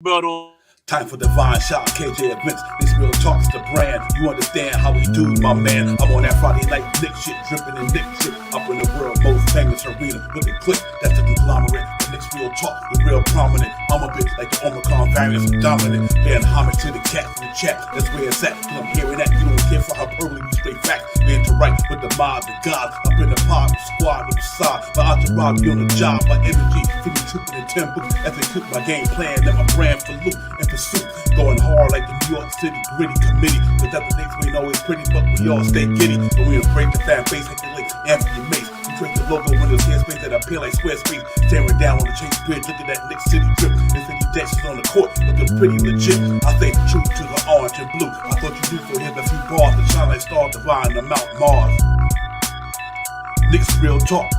But on Time for divine shot, KJ events. This real talks the brand. You understand how we do, my man. I'm on that Friday night Nick shit, dripping in Nick shit. Up in the world, most famous arena with a click. That's the conglomerate. The Knicks real talk, we real prominent. I'm a bit like the Omicron variant, dominant. Paying homage to the cat in the chat. That's where it's at. Cause I'm hearing that. You don't care for hyperbole, we straight facts. We interact with the mob, the gods. Up in the pod, the squad, the side. The entourage be on the job. My energy, 52 and 10 books. As they cook my game plan, let my brand for loot and pursuit. Going hard like the New York City gritty committee. Cause that the Knicks we know is pretty, but we all stay giddy. But we embrace the fan base like the late Anthony Mace. We create the logo when there's hair space that appear like square space. Staring down on the Chase Bridge, look at that Knicks City drip. And 50 Dexys on the court, looking pretty legit. I stay true to the orange and blue. I thought you knew for him a few bars to shine like stars divine on Mount Mars. Knicks real talk.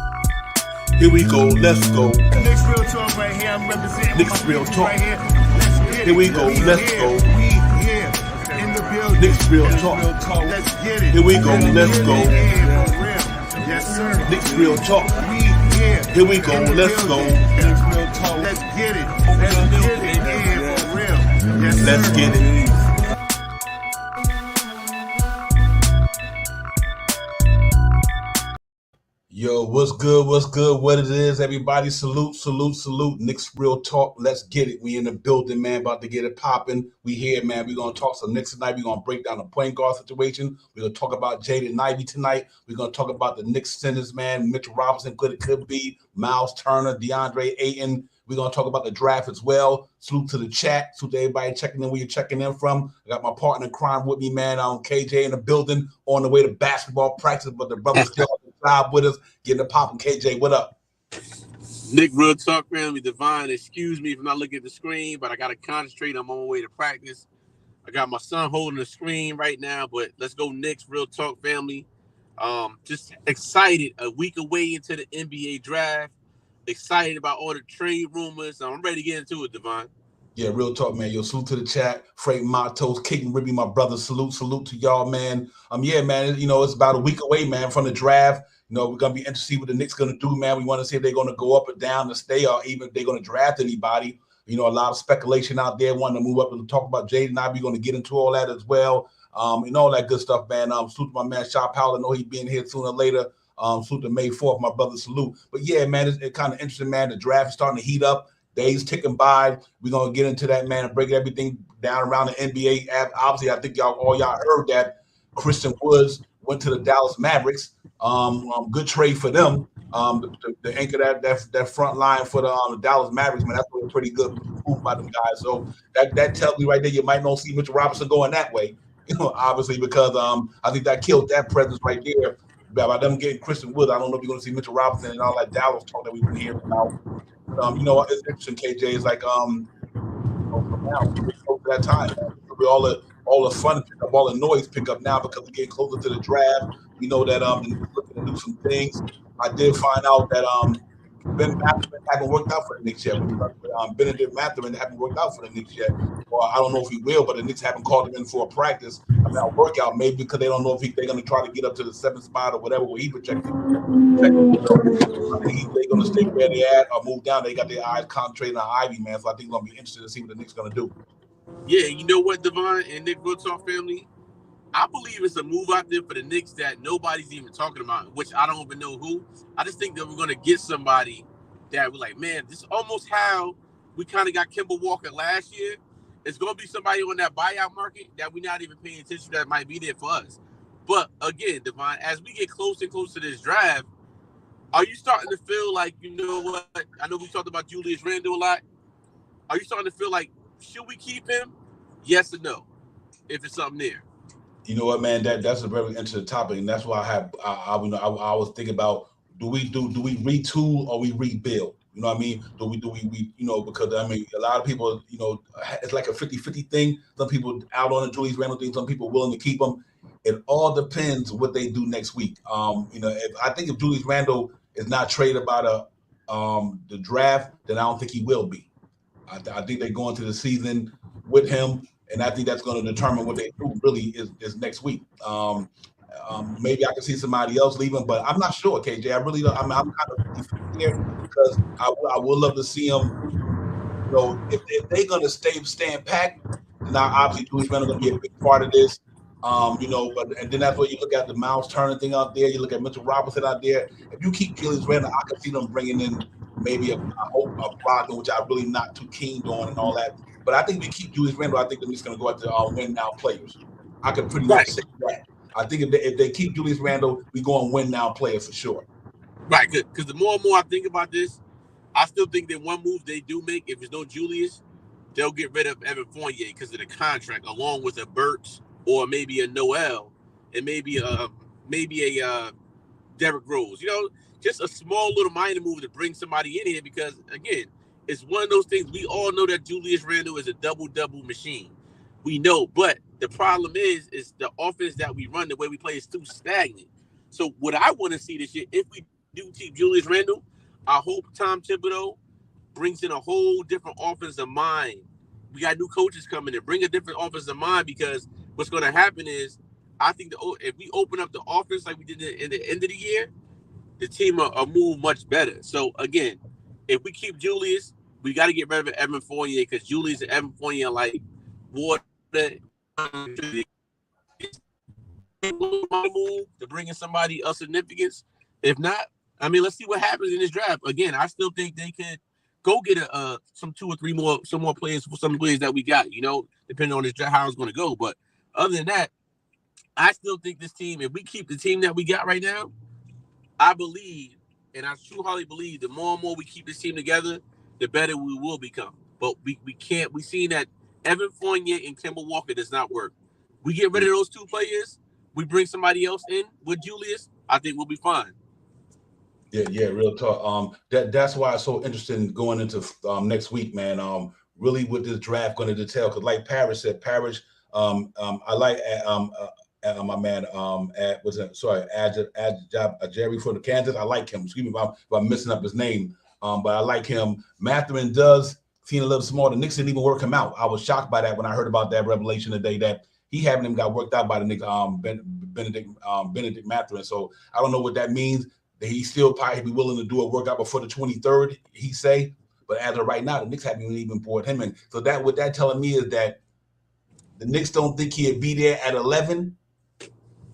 Here we go, let's go. Knicks real talk right here. I'm representing Knicks real talk. right here. Let's get it. Here we go, let's go. We here in the building. Knicks real talk. Let's get it. Here we go, let's go. Yeah, for real. Yes, sir. Knicks real talk. We here. Here we go, in the let's go. building. Let's get it. Let's get it. Yeah, for real. Yes, sir. Let's get it. Yo, what's good? What's good? What it is, everybody? Salute, salute, salute. Knicks real talk. Let's get it. We in the building, man. About to get it popping. We here, man. We're gonna talk some Knicks tonight. We're gonna break down the point guard situation. We're gonna talk about Jaden Ivy tonight. We're gonna talk about the Knicks centers, man. Mitchell Robinson, good it could be. Miles Turner, DeAndre Ayton. We're gonna talk about the draft as well. Salute to the chat. Salute to everybody checking in where you're checking in from. I got my partner in crime with me, man. KJ in the building on the way to basketball practice, but the brother's still on the job with us, getting it popping. KJ, what up? Nick real talk family, Divine. Excuse me if I'm not looking at the screen, but I gotta concentrate. I'm on my way to practice. I got my son holding the screen right now, but let's go Knicks real talk family. Just excited. A week away into the NBA draft. Excited about all the trade rumors. I'm ready to get into it, Divine. Yeah, real talk, man. Yo, salute to the chat. Frank Matos, King Ribby, my brother. Salute to y'all, man. Yeah, man. It's about a week away, man, from the draft. We're gonna be interested to see what the Knicks gonna do, man. We want to see if they're gonna go up or down to stay, or even if they're gonna draft anybody. A lot of speculation out there wanting to move up and talk about Jaden Ivy. We're gonna get into all that as well. All that good stuff, man. Salute to my man Shaw Powell. I know he'll be in here sooner or later. Salute to May 4th, my brother. Salute. But yeah, man, it's kind of interesting, man. The draft is starting to heat up. Days ticking by. We're gonna get into that, man, and break everything down around the NBA. Obviously, I think all y'all heard that Christian Woods went to the Dallas Mavericks. Good trade for them. The anchor that front line for the Dallas Mavericks, man, that's a pretty good move by them guys. So that tells me right there you might not see Mitchell Robinson going that way. Obviously, because I think that killed that presence right there. By them getting Christian Wood, I don't know if you're going to see Mitchell Robinson and all that Dallas talk that we've been hearing about. It's interesting, KJ. It's like from now, we're close to that time. All the fun pick up, all the noise pick up now because we're getting closer to the draft. We know that they're looking to do some things. I did find out that Ben Mathurin haven't worked out for the Knicks yet. Benedict Mathurin haven't worked out for the Knicks yet. Well, I don't know if he will, but the Knicks haven't called him in for a practice. A workout, maybe because they don't know if they're going to try to get up to the 7th spot or whatever where he projected. They're going to stay where they at or move down. They got their eyes concentrated on Ivy, man. So I think it's going to be interesting to see what the Knicks going to do. Yeah, you know what, Divine and Nick real talk family? I believe it's a move out there for the Knicks that nobody's even talking about, which I don't even know who. I just think that we're going to get somebody that we're like, man, this is almost how we kind of got Kemba Walker last year. It's going to be somebody on that buyout market that we're not even paying attention to that might be there for us. But again, Divine, as we get closer and closer to this draft, are you starting to feel like, you know what? I know we talked about Julius Randle a lot. Are you starting to feel like, should we keep him? Yes or no, if it's something there. You know what, man? That's a very interesting topic, and that's why I was thinking about do we retool or we rebuild? You know what I mean? Do we because a lot of people, it's like a 50-50 thing. Some people out on the Julius Randle thing, some people willing to keep him. It all depends what they do next week. If Julius Randle is not traded by the draft, then I don't think he will be. I think they're going to the season with him. And I think that's going to determine what they do really is next week. Maybe I can see somebody else leaving, but I'm not sure, KJ. I really don't. I'm kind of scared because I would love to see him So if they're going to stand packed, now obviously Julius Randle going to be a big part of this. And then that's where you look at the Miles Turner thing out there. You look at Mitchell Robinson out there. If you keep Julius Randle, I can see them bringing in maybe a Brogdon, which I'm really not too keen on and all that. But I think if we keep Julius Randle, I think they're just going to go out to win now players. I can pretty much say that. I think if they keep Julius Randle, we go and win now players for sure. Right, because the more and more I think about this, I still think that one move they do make, if there's no Julius, they'll get rid of Evan Fournier because of the contract, along with a Burks or maybe a Noel and maybe a Derrick Rose. Just a small little minor move to bring somebody in here because, again, it's one of those things. We all know that Julius Randle is a double-double machine. We know, but the problem is the offense that we run, the way we play is too stagnant. So what I want to see this year, if we do keep Julius Randle, I hope Tom Thibodeau brings in a whole different offensive mind. We got new coaches coming in. Bring a different offensive mind because what's going to happen is I think if we open up the offense like we did in the end of the year, the team will move much better. So, again, if we keep Julius, we got to get rid of Evan Fournier because Julius and Evan Fournier are like water. Move to bring in somebody of significance. If not, let's see what happens in this draft. Again, I still think they could go get some 2 or 3 more, some more players for some players that we got, depending on this draft, how it's going to go. But other than that, I still think this team, if we keep the team that we got right now, I believe, and I truly believe, the more and more we keep this team together, the better we will become. But we can't. We seen that Evan Fournier and Kemba Walker does not work. We get rid of those 2 players, we bring somebody else in with Julius, I think we'll be fine. Yeah, real talk. That's why I'm so interested in going into next week, man. Really, what this draft going to detail? Because, like Parrish said, I like my man. Jerry from the Kansas. I like him. Excuse me if I'm messing up his name. But I like him. Mathurin does seem a little small. The Knicks didn't even work him out. I was shocked by that when I heard about that revelation today that he haven't even got worked out by the Knicks. Benedict Mathurin. So I don't know what that means. He still probably be willing to do a workout before the 23rd, he say. But as of right now, the Knicks haven't even brought him in. So what that telling me is that the Knicks don't think he'd be there at 11.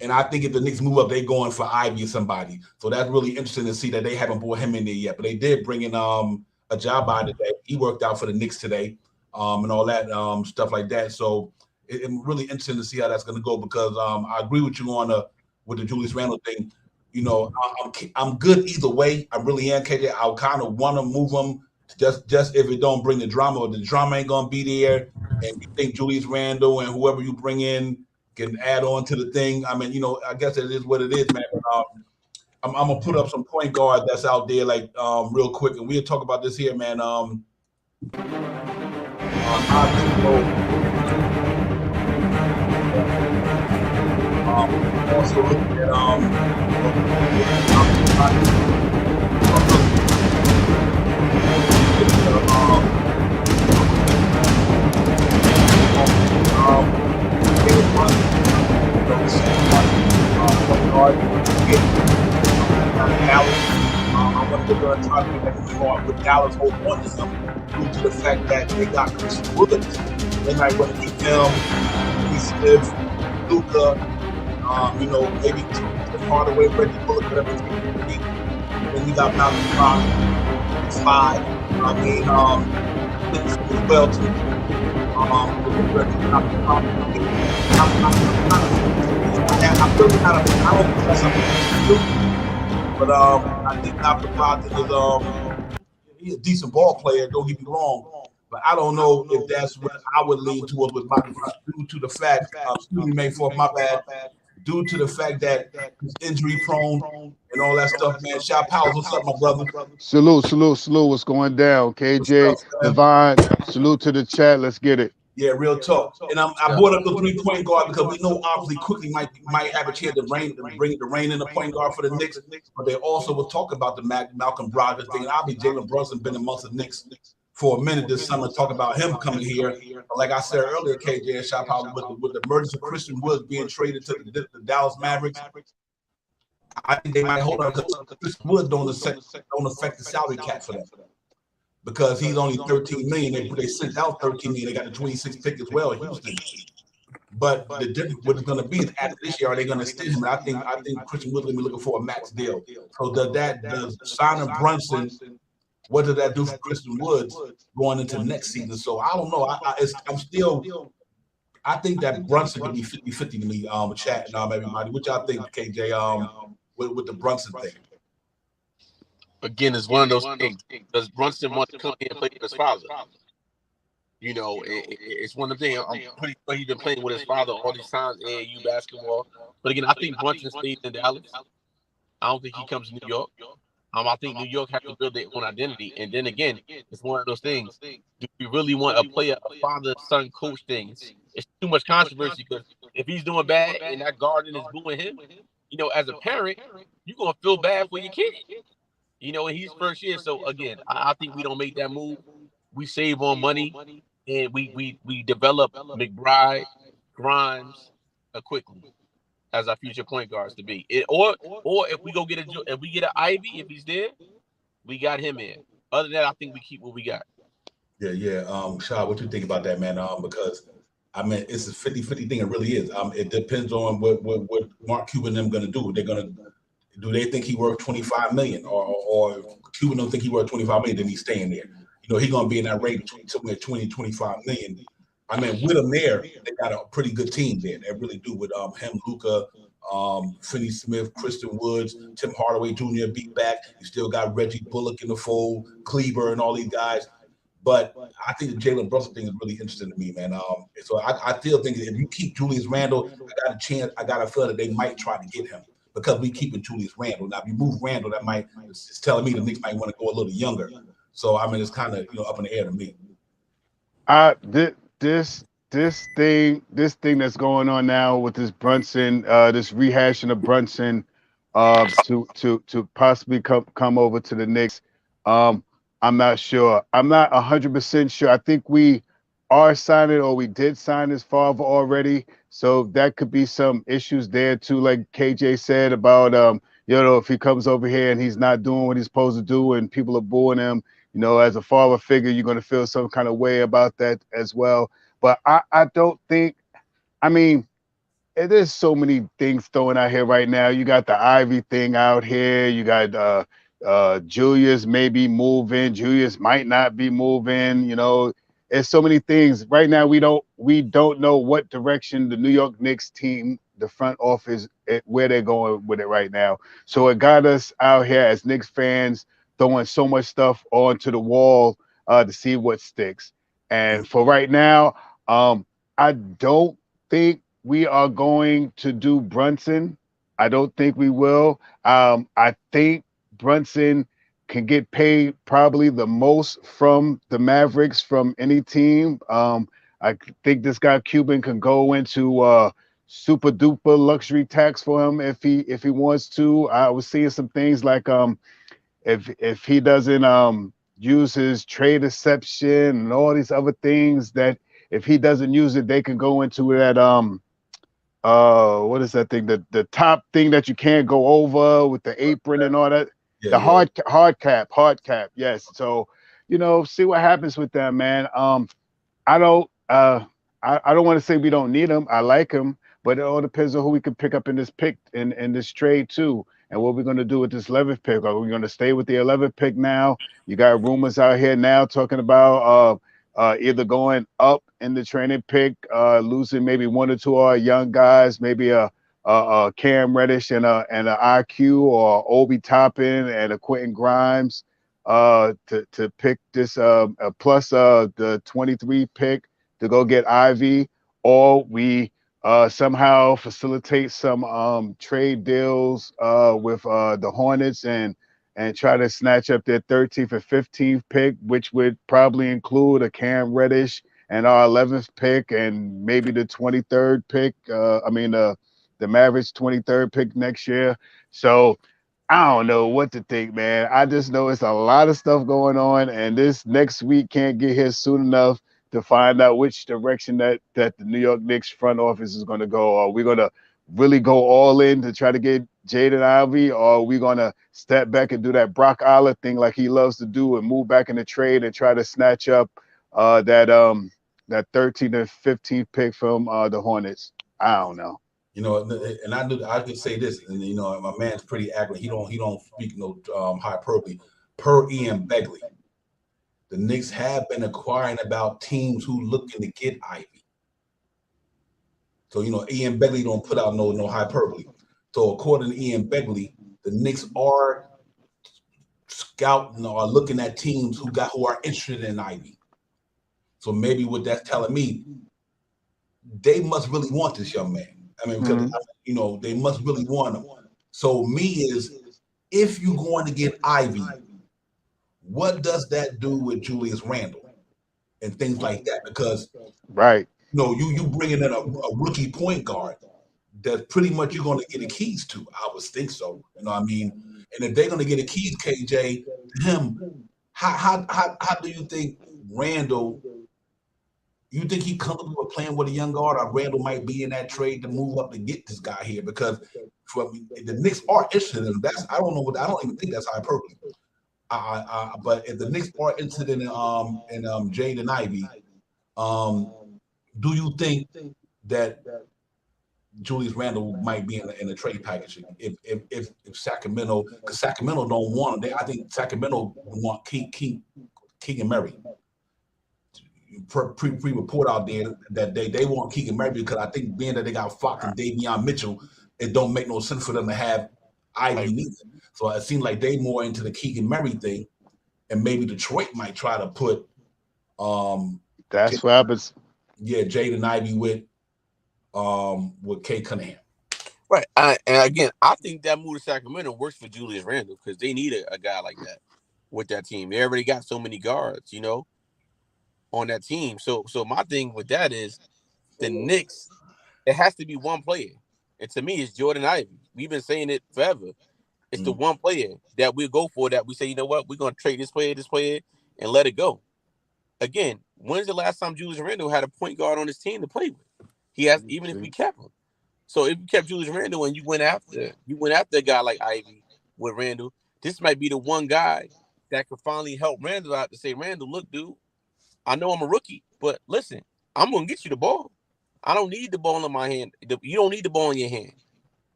And I think if the Knicks move up, they're going for Ivey or somebody. So that's really interesting to see that they haven't brought him in there yet. But they did bring in a job by today. He worked out for the Knicks today and all that stuff like that. So it's really interesting to see how that's going to go because I agree with you with the Julius Randle thing. I'm good either way. I really am, KJ. I kind of want to move him just if it don't bring the drama, or the drama ain't gonna be there. And you think Julius Randle and whoever you bring in can add on to the thing. I guess it is what it is, man. I'm gonna put up some point guard that's out there like real quick, and we'll talk about this here, man. Also looking at with Dallas hold on to him due to the fact that they got Chris Woods. They might want to keep him, Smith, Luka, maybe Hardaway, Reggie Bullock, whatever it's going to be. Then you got Malcolm Brogdon, 5. As well too. I'm really not I don't think that's something to do. But I think Malcolm Brogdon is he's a decent ball player, don't get me wrong. But I don't know if that's what I would lean towards with Malcolm Brogdon due to the fact, due to the fact that he's injury prone and all that stuff, man. Shot Powers, what's up, my brother? Salute. What's going down? KJ, Divine, salute to the chat. Let's get it. Yeah, real talk. And I brought up the 3-point guard because we know obviously quickly might have a chance to bring the rain in the point guard for the Knicks. But they also will talk about the Malcolm Brogdon thing. And obviously Jalen Brunson been amongst the Knicks for a minute this summer, talk about him coming here. But like I said earlier, KJ and Shop House, with the emergence of Christian Woods being traded to the Dallas Mavericks, I think they might hold on because Christian Woods don't affect the salary cap for them. because he's only 13 million. They sent out 13 million. They got the 26 pick as well, Houston. But the difference, what it's going to be is after this year, are they going to extend him? And I think Christian Wood's going to be looking for a max deal. So does signing Brunson, what does that do for Christian Woods going into next season? So I don't know. I think that Brunson could be 50-50 to me, chat and everybody. What y'all think, KJ, with the Brunson thing? Again, it's one of those things. Does Brunson want to come here and play with his father? It's one of the things. I'm pretty sure he's been playing with his father all these times, AAU basketball. But again, I think Brunson stays in Dallas. I don't think he comes to New York. I think New York has to build their own identity. And then again, it's one of those things. Do you really want a father-son coach thing? It's too much controversy because if he's doing bad and that guardian is booing him, as a parent, you're going to feel bad for your kid. In his first year. So again, I think we don't make that move. We save on money and we develop McBride, Grimes, quickly as our future point guards to be. Or if we get an Ivy, if he's there, we got him in. Other than that, I think we keep what we got. Yeah. Shah, what you think about that, man? Because I mean, it's a 50-50 thing. It really is. It depends on what Mark Cuban and them going to do. Do they think he worth 25 million, or Cuban don't think he worth 25 million? Then he's staying there. He's going to be in that range between somewhere 20-25 million. I mean, with him there, they got a pretty good team there. They really do with him, Luka, Finney Smith, Christian Woods, Tim Hardaway Jr. beat back. You still got Reggie Bullock in the fold, Kleber, and all these guys. But I think the Jalen Brunson thing is really interesting to me, man. So I still think that if you keep Julius Randle, I got a feeling that they might try to get him because we keeping Julius Randle. Now, if you move Randle, it's telling me the Knicks might want to go a little younger. So I mean, it's kind of up in the air to me. This thing that's going on now with this Brunson, this rehashing of Brunson, to possibly come over to the Knicks. I'm not sure. I'm not 100% sure. I think we are signing, or we did sign his father already. So that could be some issues there too, like KJ said about if he comes over here and he's not doing what he's supposed to do and people are booing him, as a father figure, you're going to feel some kind of way about that as well. But I don't think, I mean, there's so many things thrown out here right now. You got the Ivy thing out here. You got Julius may be moving. Julius might not be moving. There's so many things right now. We don't know what direction the New York Knicks team, the front office, where they're going with it right now. So it got us out here as Knicks fans throwing so much stuff onto the wall to see what sticks. And for right now, I don't think we are going to do Brunson. I don't think we will. I think Brunson can get paid probably the most from the Mavericks from any team. I think this guy Cuban can go into super duper luxury tax for him if he wants to. I was seeing some things like if he doesn't use his trade exception and all these other things, that if he doesn't use it, they can go into that what is that thing, the top thing that you can't go over with the apron and all that. Hard cap. Yes. So, see what happens with that, man. I don't want to say we don't need him. I like him, but it all depends on who we can pick up in this pick in this trade too. And what we're going to do with this 11th pick. Are we going to stay with the 11th pick now? You got rumors out here now talking about either going up in the training pick, losing maybe one or two of our young guys, maybe a Cam Reddish and a IQ, or Obi Toppin and a Quentin Grimes to pick this plus the 23 pick to go get Ivy, or we somehow facilitate some trade deals with the Hornets and try to snatch up their 13th and 15th pick, which would probably include a Cam Reddish and our 11th pick and maybe the 23rd pick. The Mavericks 23rd pick next year. So I don't know what to think, man. I just know it's a lot of stuff going on, and this next week can't get here soon enough to find out which direction that the New York Knicks front office is going to go. Are we going to really go all in to try to get Jaden Ivy, or are we gonna step back and do that Brock Aller thing like he loves to do and move back in the trade and try to snatch up that 13th and 15th pick from the Hornets? I don't know. You know, and I could say this, and you know, my man's pretty accurate. He don't speak no hyperbole. Per Ian Begley, the Knicks have been acquiring about teams who looking to get Ivy. So you know, Ian Begley don't put out no hyperbole. So according to Ian Begley, the Knicks are scouting or looking at teams who are interested in Ivy. So maybe what that's telling me, they must really want this young man. I mean, because you know they must really want him. So me is, if you're going to get Ivy, what does that do with Julius Randle and things like that? Because Right. you know you bringing in a rookie point guard that pretty much you're going to get the keys to. I would think so. You know what I mean? And if they're going to get the keys, KJ, to him, how do you think Randle? You think he's comfortable with playing with a young guard, or Randle might be in that trade to move up to get this guy here? Because the Knicks are interested in him. I don't even think that's hyperbole. But if the Knicks are interested in Jaden Ivy, do you think that Julius Randle might be in the trade package if Sacramento, because Sacramento don't want him. I think Sacramento want Keegan Murray. Pre-report out there that they want Keegan Murray, because I think being that they got Fox and Davion Mitchell, it don't make no sense for them to have Ivy neither. So it seems like they more into the Keegan Murray thing, and maybe Detroit might try to put that's what happens. Yeah, Jaden Ivy with Kay Cunningham. Right. And again, I think that move to Sacramento works for Julius Randle, because they need a guy like that with that team. They already got so many guards, you know, on that team. So my thing with that is the Knicks, it has to be one player. And to me, it's Jordan Ivy. We've been saying it forever. It's the one player that we'll go for, that we say, you know what, we're going to trade this player, and let it go. Again, when's the last time Julius Randle had a point guard on his team to play with? He has, even if we kept him. So if you kept Julius Randle and you went after a guy like Ivy with Randle, this might be the one guy that could finally help Randle out to say, Randle, look, dude, I know I'm a rookie, but listen, I'm going to get you the ball. I don't need the ball in my hand. You don't need the ball in your hand.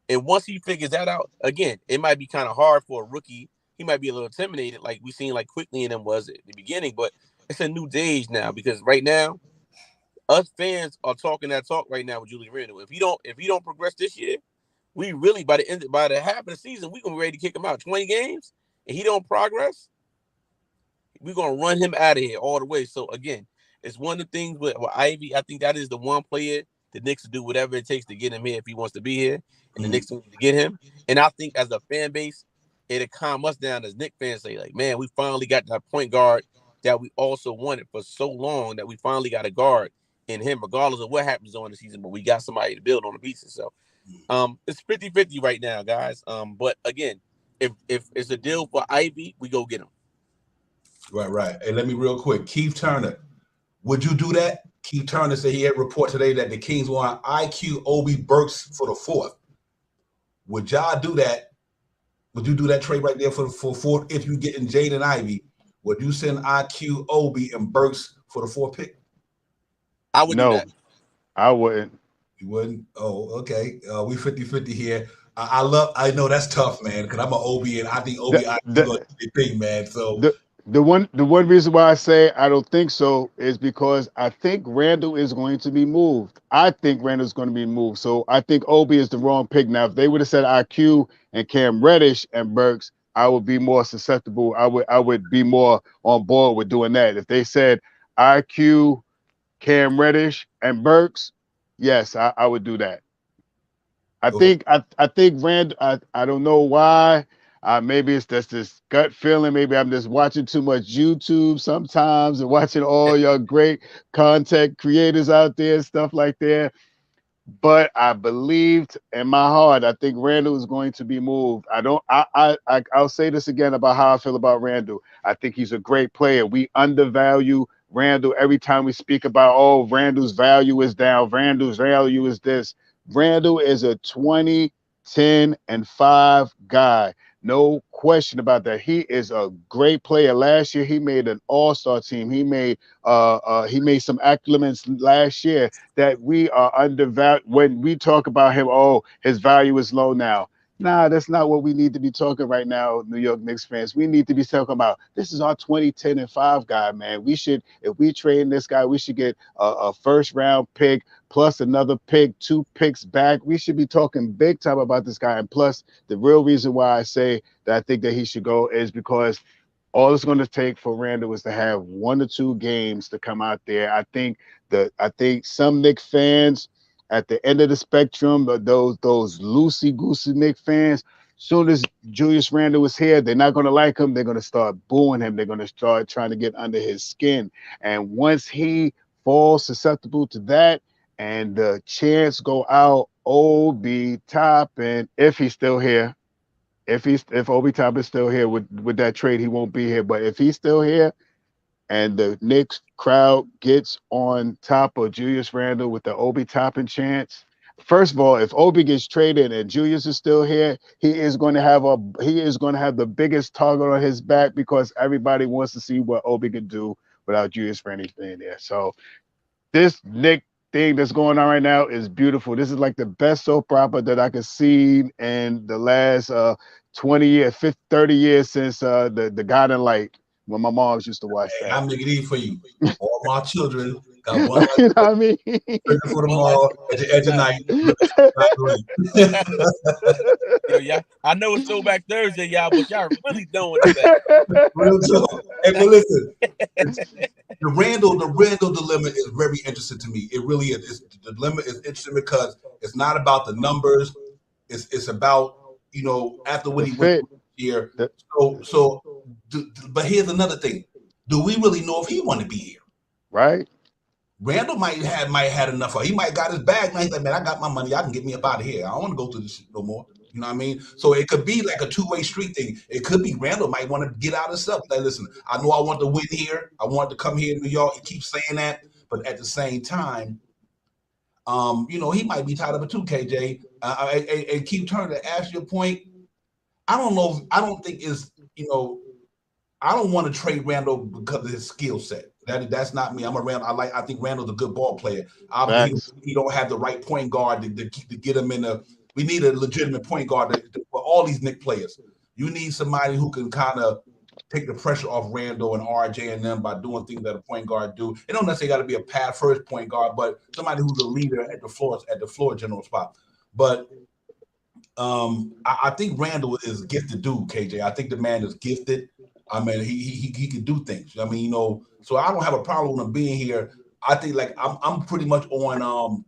And once he figures that out, again, it might be kind of hard for a rookie. He might be a little intimidated, like we seen like Quickly in him was at the beginning, but it's a new age now, because right now, us fans are talking that talk right now with Julius Randle. If he don't progress this year, we really by the half of the season, we're gonna be ready to kick him out. 20 games, and he don't progress, we're gonna run him out of here all the way. So again, it's one of the things with Ivy. I think that is the one player the Knicks will do whatever it takes to get him here if he wants to be here, and the Knicks need to get him. And I think as a fan base, it'll calm us down as Knicks fans, say like, man, we finally got that point guard that we also wanted for so long, that we finally got a guard in him, regardless of what happens on the season, but we got somebody to build on the pieces. So it's 50-50 right now, guys. But again, if it's a deal for Ivy, we go get him. Right. And let me real quick, Keith Turner, would you do that? Keith Turner said he had a report today that the Kings want IQ Obi Burks for the 4th. Would y'all do that? Would you do that trade right there for 4th? If you get in Jaden Ivy, would you send IQ Obi and Burks for the 4th pick? I would do that. I wouldn't. You wouldn't? Oh, okay. We 50-50 here. I know that's tough, man, because I'm an Obi, and I think Obi going to be big, man. So the one reason why I say I don't think so is because I think Randle is going to be moved. I think Randle's going to be moved. So I think Obi is the wrong pick. Now, if they would have said IQ and Cam Reddish and Burks, I would be more susceptible. I would be more on board with doing that. If they said IQ, Cam Reddish, and Burks, yes, I would do that. I think Randle. I don't know why. Maybe it's just this gut feeling. Maybe I'm just watching too much YouTube sometimes and watching all your great content creators out there and stuff like that. But I believed in my heart, I think Randle is going to be moved. I'll say this again about how I feel about Randle. I think he's a great player. We undervalue Randle every time we speak about, oh, Randle's value is down, Randle's value is this. Randle is a 20, 10, and 5 guy. No question about that. He is a great player. Last year, he made an all-star team. He made some acclimates last year that we are undervalued. When we talk about him, oh, his value is low now. Nah, that's not what we need to be talking right now, New York Knicks fans. We need to be talking about this is our 20, 10, and 5 guy, man. We should, if we trade this guy, we should get a first round pick plus another pick, 2 picks back. We should be talking big time about this guy. And plus, the real reason why I say that I think that he should go is because all it's going to take for Randle is to have 1 or 2 games to come out there. I think some Knicks fans at the end of the spectrum, those loosey goosey Knicks fans, soon as Julius Randle was here, they're not going to like him. They're going to start booing him. They're going to start trying to get under his skin. And once he falls susceptible to that, and the chance go out, Obi Toppin, if he's still here, if Obi Toppin's still here with that trade, he won't be here. But if he's still here, and the Knicks crowd gets on top of Julius Randle with the Obi Toppin chance. First of all, if Obi gets traded and Julius is still here, he is going to have the biggest target on his back because everybody wants to see what Obi can do without Julius Randle being there. So this Knick thing that's going on right now is beautiful. This is like the best soap opera that I could see in the last 20 years, 50, 30 years since the Guiding Light. When my moms used to watch that. I make it easy for you. All my children got one you know what I mean? for tomorrow at the edge of night. Yeah, I know it's Throwback Thursday, y'all, but y'all really doing that. Real talk. Hey, but listen, the Randle dilemma is very interesting to me. It really is. The dilemma is interesting because it's not about the numbers. It's about, after what he went here. But here's another thing. Do we really know if he want to be here? Right. Randle might had enough. He might got his bag. Now he's like, man, I got my money. I can get me up out of here. I don't want to go through this shit no more. You know what I mean? So it could be like a two-way street thing. It could be Randle might want to get out of stuff. Like, listen, I know I want to win here. I want to come here in New York. He keeps saying that. But at the same time, he might be tired of it too, KJ. And keep turning to ask your point. I don't know. I don't think it's, I don't want to trade Randle because of his skill set. That's not me. I'm a Randle. I think Randle's a good ball player. Obviously, he don't have the right point guard to get him in a. We need a legitimate point guard for all these Knicks players. You need somebody who can kind of take the pressure off Randle and RJ and them by doing things that a point guard do. It don't necessarily got to be a pass first point guard, but somebody who's a leader at the floor general spot. But I think Randle is a gifted dude, KJ. I think the man is gifted. I mean, he can do things. I mean, so I don't have a problem with him being here. I think like I'm pretty much on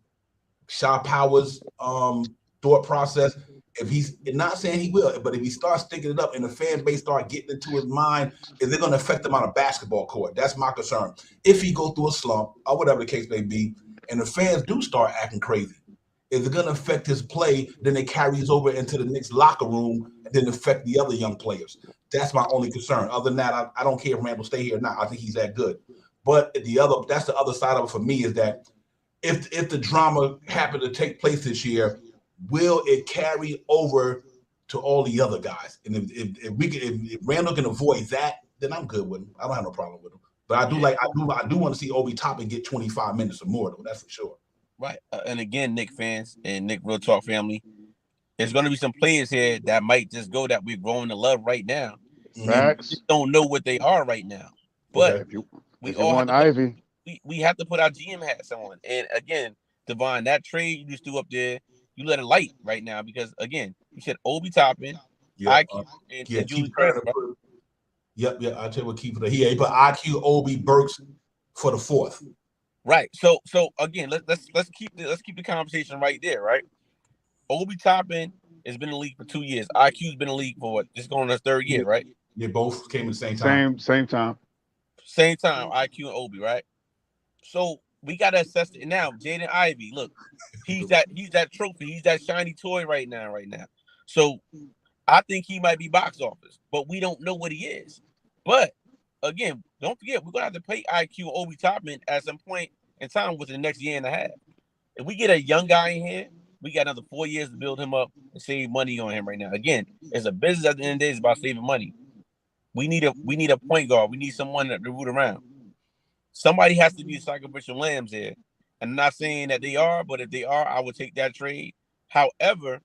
Shaw Powers' thought process. If he's not saying he will, but if he starts sticking it up and the fan base start getting into his mind, is it going to affect him on a basketball court? That's my concern. If he go through a slump or whatever the case may be, and the fans do start acting crazy, is it going to affect his play? Then it carries over into the Knicks locker room and then affect the other young players. That's my only concern. Other than that, I don't care if Randle stay here or not. I think he's that good. But that's the other side of it for me is that if the drama happened to take place this year, will it carry over to all the other guys? And if Randle can avoid that, then I'm good with him. I don't have no problem with him. But I do want to see Obi Toppin get 25 minutes or more though. That's for sure. Right. And again, Knicks fans and Knick Real Talk family, there's going to be some players here that might just go that we're growing to love right now. Facts. We just don't know what they are right now. But if you want Ivy, we have to put our GM hats on. And again, Devon, that trade you just threw up there, you let it light right now because again, you said Obi Toppin, IQ, and Julius Randle. Right? Yep. I'll tell you what keep it. He put IQ, Obi, Burks for the fourth. Right. So again, let's keep the conversation right there, right? Obi Toppin has been in the league for 2 years. IQ's been in the league for just going on his third year, right? They both came at the same time. Same time. Same time, IQ and Obi, right? So we gotta assess it now. Jaden Ivy, look, he's that trophy, he's that shiny toy right now. So I think he might be box office, but we don't know what he is. But again, don't forget, we're gonna have to pay IQ Obi Toppin at some point in time within the next year and a half. If we get a young guy in here We got another 4 years to build him up and save money on him right now. Again, it's a business at the end of the day. It's about saving money. We need a point guard. We need someone to root around. Somebody has to be sacrificial lambs here. And I'm not saying that they are, but if they are, I would take that trade. However,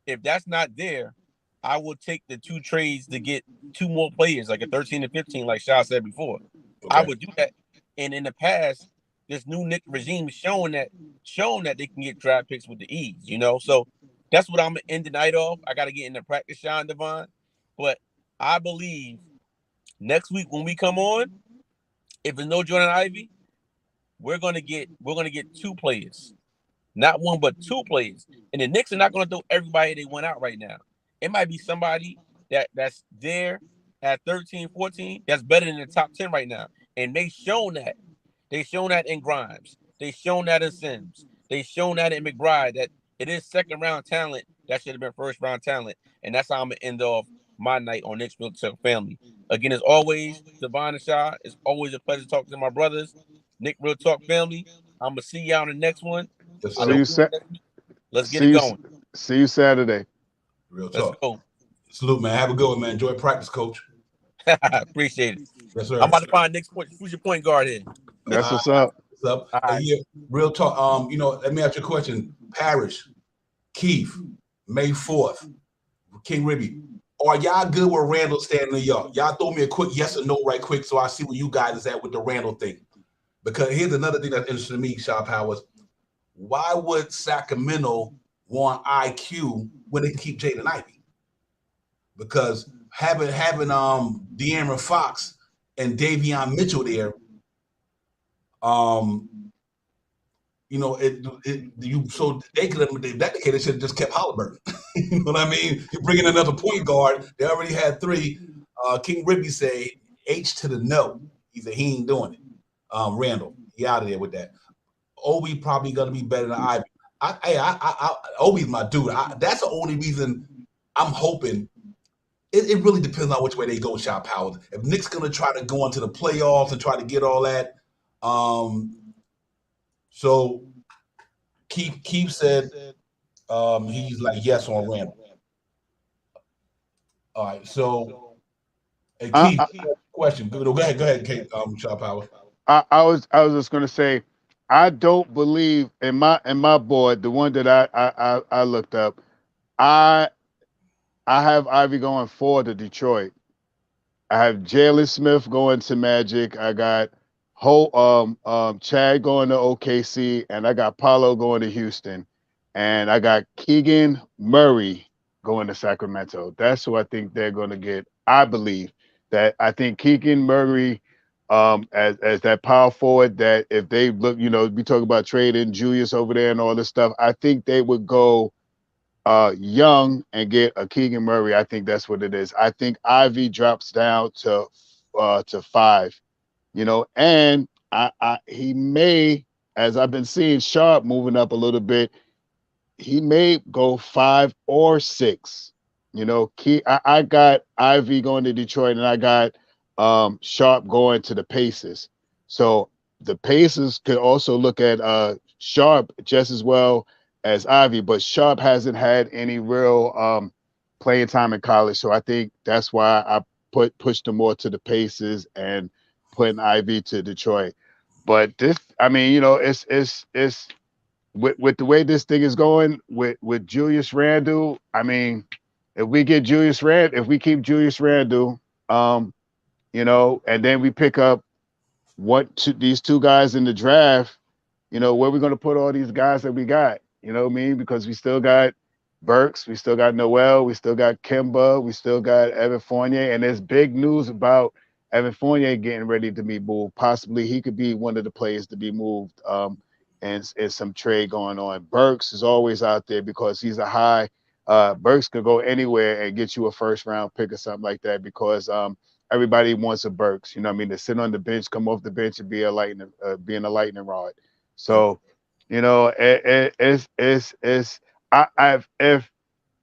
if that's not there, I will take the two trades to get two more players, like a 13 and 15, like Shaw said before. I Okay. would do that. And in the past, this new Nick regime is showing that they can get draft picks with the ease. So that's what I'm gonna end the night off. I gotta get in the practice, Sean Devon. But I believe next week when we come on, if it's no Jordan Ivy, we're gonna get two players. Not one, but two players. And the Knicks are not going to throw everybody they went out right now. It might be somebody that's there at 13, 14 that's better than the top 10 right now. And they shown that. They shown that in Grimes. They shown that in Sims. They shown that in McBride that it is second round talent that should have been first round talent. And that's how I'm going to end off my night on Knicks Real Talk Family. Again, as always, Devon and Shaw, it's always a pleasure talking to my brothers. Nick Real Talk Family. I'm going to see y'all on the next one. Yes, I See sir. know you we on sa- next week. Let's get see it you going. see you Saturday. Real Let's talk. go. Salute, man. Have a good one, man. Enjoy practice, coach. Appreciate it. Yes, I'm sir. about to find Nick's future point guard here. That's what's up. What's up? All Hey, right. yeah, real talk. Let me ask you a question. Parrish, Keith, May 4th, King Ribby. Are y'all good with Randall staying in New York? Y'all throw me a quick yes or no right quick so I see where you guys is at with the Randall thing. Because here's another thing that's interesting to me, Shaw Powers. Why would Sacramento want IQ when they can keep Jaden Ivey? Because having De'Aaron Fox and Davion Mitchell there, um, so they could have that the case they should have just kept Halliburton. You know what I mean? You bring in another point guard. They already had three. King Ribby say H to the no. He said he ain't doing it. Randall, he out of there with that. Obi probably gonna be better than Ivy. Obi's my dude. That's the only reason I'm hoping. It really depends on which way they go, Shot Powers. If Nick's gonna try to go into the playoffs and try to get all that, so Keith said he's like yes on Randall. All right, so hey I, Keith, I, question. Go ahead, Kate. Shot Powers. I was just gonna say, I don't believe in my board, the one that I looked up. I I have Ivy going for to Detroit. I have Jalen Smith going to Magic. I got Chad going to OKC, and I got Paulo going to Houston, and I got Keegan Murray going to Sacramento. That's who I think they're going to get. I believe that I think Keegan Murray, as that power forward, that if they look, we talk about trading Julius over there and all this stuff. I think they would go young and get a Keegan Murray. I think that's what it is. I think Ivy drops down to 5, and he may, as I've been seeing Sharp moving up a little bit, he may go 5 or 6. I got Ivy going to Detroit, and I got Sharp going to the Pacers. So the Pacers could also look at Sharp just as well as Ivy, but Sharp hasn't had any real playing time in college. So I think that's why I pushed him more to the Pacers and putting Ivy to Detroit. But this, I mean, it's with the way this thing is going with Julius Randle. I mean, if we keep Julius Randle, and then we pick up these two guys in the draft, where we're going to put all these guys that we got, what I mean? Because we still got Burks, we still got Noel, we still got Kemba, we still got Evan Fournier, and there's big news about Evan Fournier getting ready to be moved. Possibly he could be one of the players to be moved, and some trade going on. Burks is always out there because he's a high. Burks could go anywhere and get you a first round pick or something like that because everybody wants a Burks. You know what I mean? To sit on the bench, come off the bench, and being a lightning rod. So, it's if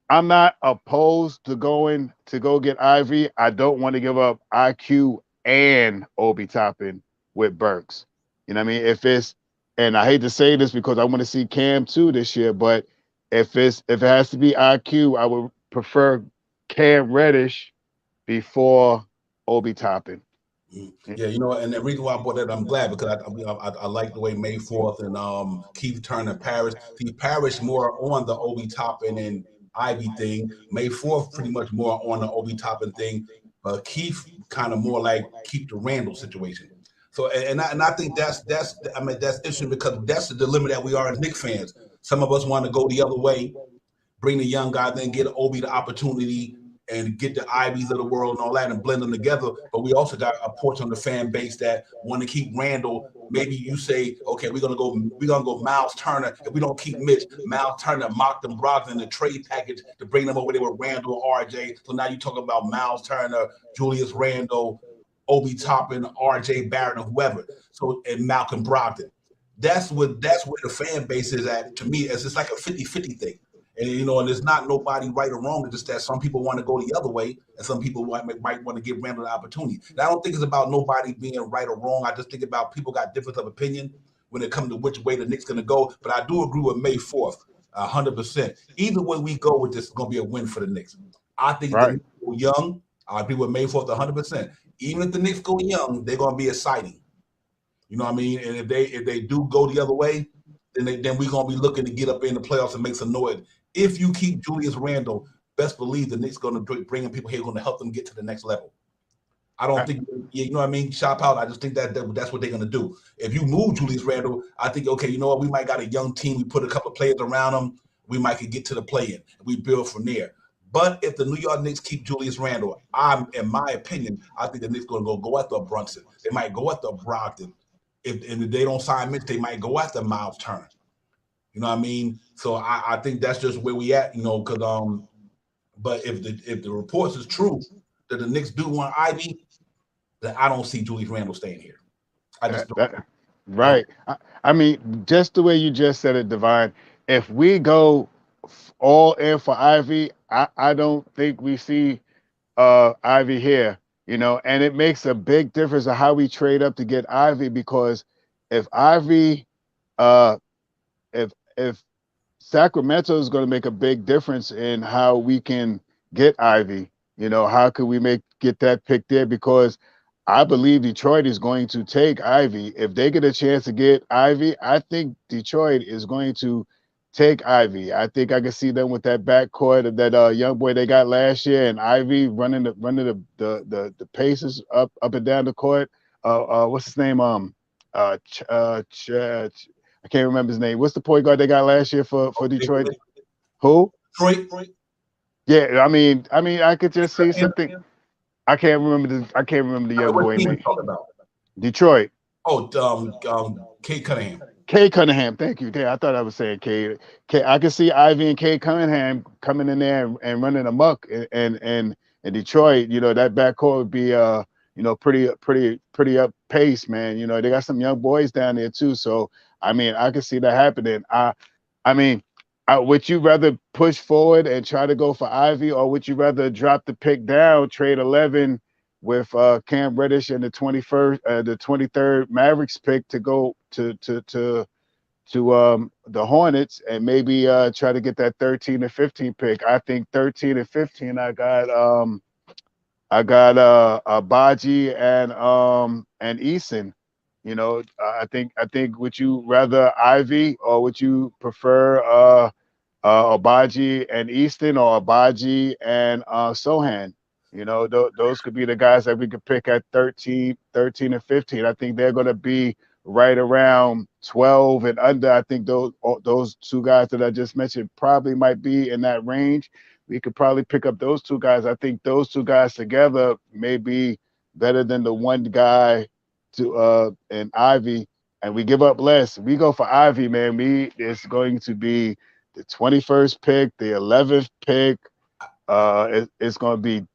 I'm not opposed to going to go get Ivy, I don't want to give up IQ and Obi Toppin with Burks. You know what I mean? And I hate to say this because I want to see Cam too this year, but If it has to be IQ, I would prefer Cam Reddish before Obi Toppin. Yeah, and the reason why I brought that, I'm glad because I like the way May 4th and Keith Turner and Parrish. See, Parrish more on the Obi Toppin and Ivy thing. May 4th pretty much more on the Obi Toppin thing. Keith kind of more like keep the Randall situation. So and I think that's interesting because that's the dilemma that we are as Knicks fans. Some of us want to go the other way, bring the young guys in, get Obi the opportunity and get the Ivies of the world and all that and blend them together. But we also got a portion of the fan base that want to keep Randall. Maybe you say, okay, we're gonna go Miles Turner. If we don't keep Mitch, Miles Turner mocked them Brogdon in the trade package to bring them over there with Randall or RJ. So now you talk about Miles Turner, Julius Randle, Obi Toppin, RJ Barrett, or whoever. So and Malcolm Brogdon. That's where the fan base is at. To me, it's just like a 50-50 thing. And there's not nobody right or wrong. It's just that some people want to go the other way, and some people might want to give Randall an opportunity. And I don't think it's about nobody being right or wrong. I just think about people got difference of opinion when it comes to which way the Knicks going to go. But I do agree with May 4th, 100%. Either way we go with this, is going to be a win for the Knicks. I think if the Knicks go young, I agree with May 4th, 100%. Even if the Knicks go young, they're going to be exciting. You know what I mean? And if they do go the other way, then we're going to be looking to get up in the playoffs and make some noise. If you keep Julius Randle, best believe the Knicks going to bring in people here going to help them get to the next level. I don't think, you know what I mean, shop out. I just think that's what they're going to do. If you move Julius Randle, I think, okay, you know what, we might got a young team. We put a couple of players around them. We might could get to the play-in. We build from there. But if the New York Knicks keep Julius Randle, in my opinion, I think the Knicks going to go after Brunson. They might go after Brogdon. If they don't sign Mitch, they might go after Miles Turner. You know what I mean? So I think that's just where we at, because but if the reports is true that the Knicks do want Ivy, then I don't see Julius Randle staying here. I just don't. Right. I mean, just the way you just said it, Divine. If we go all in for Ivy, I don't think we see Ivy here. And it makes a big difference of how we trade up to get Ivy, because if Ivy if Sacramento is going to make a big difference in how we can get Ivy, how could we get that pick there? Because I believe Detroit is going to take Ivy. If they get a chance to get Ivy, I think Detroit is going to take Ivy. I think I can see them with that backcourt of that young boy they got last year, and Ivy running the paces up and down the court. What's his name? I can't remember his name. What's the point guard they got last year for Detroit? Who? Detroit. Yeah, I mean, I could just see something. I can't remember the young boy name. Detroit. Oh, Kate Cunningham. Kay Cunningham, thank you. I thought I was saying Kay. I could see Ivy and Kay Cunningham coming in there and running amok, and Detroit. That backcourt would be pretty up pace, man. They got some young boys down there too, so I mean, I can see that happening. Would you rather push forward and try to go for Ivy, or would you rather drop the pick down, trade 11 with Cam Reddish and the 23rd Mavericks pick to go to the Hornets, and maybe try to get that 13 and 15 pick? I think 13 and 15, I got Baji and Eason. I think would you rather Ivy, or would you prefer Abaji and Easton, or Abaji and Sohan? Those could be the guys that we could pick at 13 and 15. I think they're going to be right around 12 and under. I think those two guys that I just mentioned probably might be in that range. We could probably pick up those two guys. I think those two guys together may be better than the one guy and Ivy, and we give up less. We go for Ivy, man. It's going to be the 21st pick, the 11th pick. It's going to be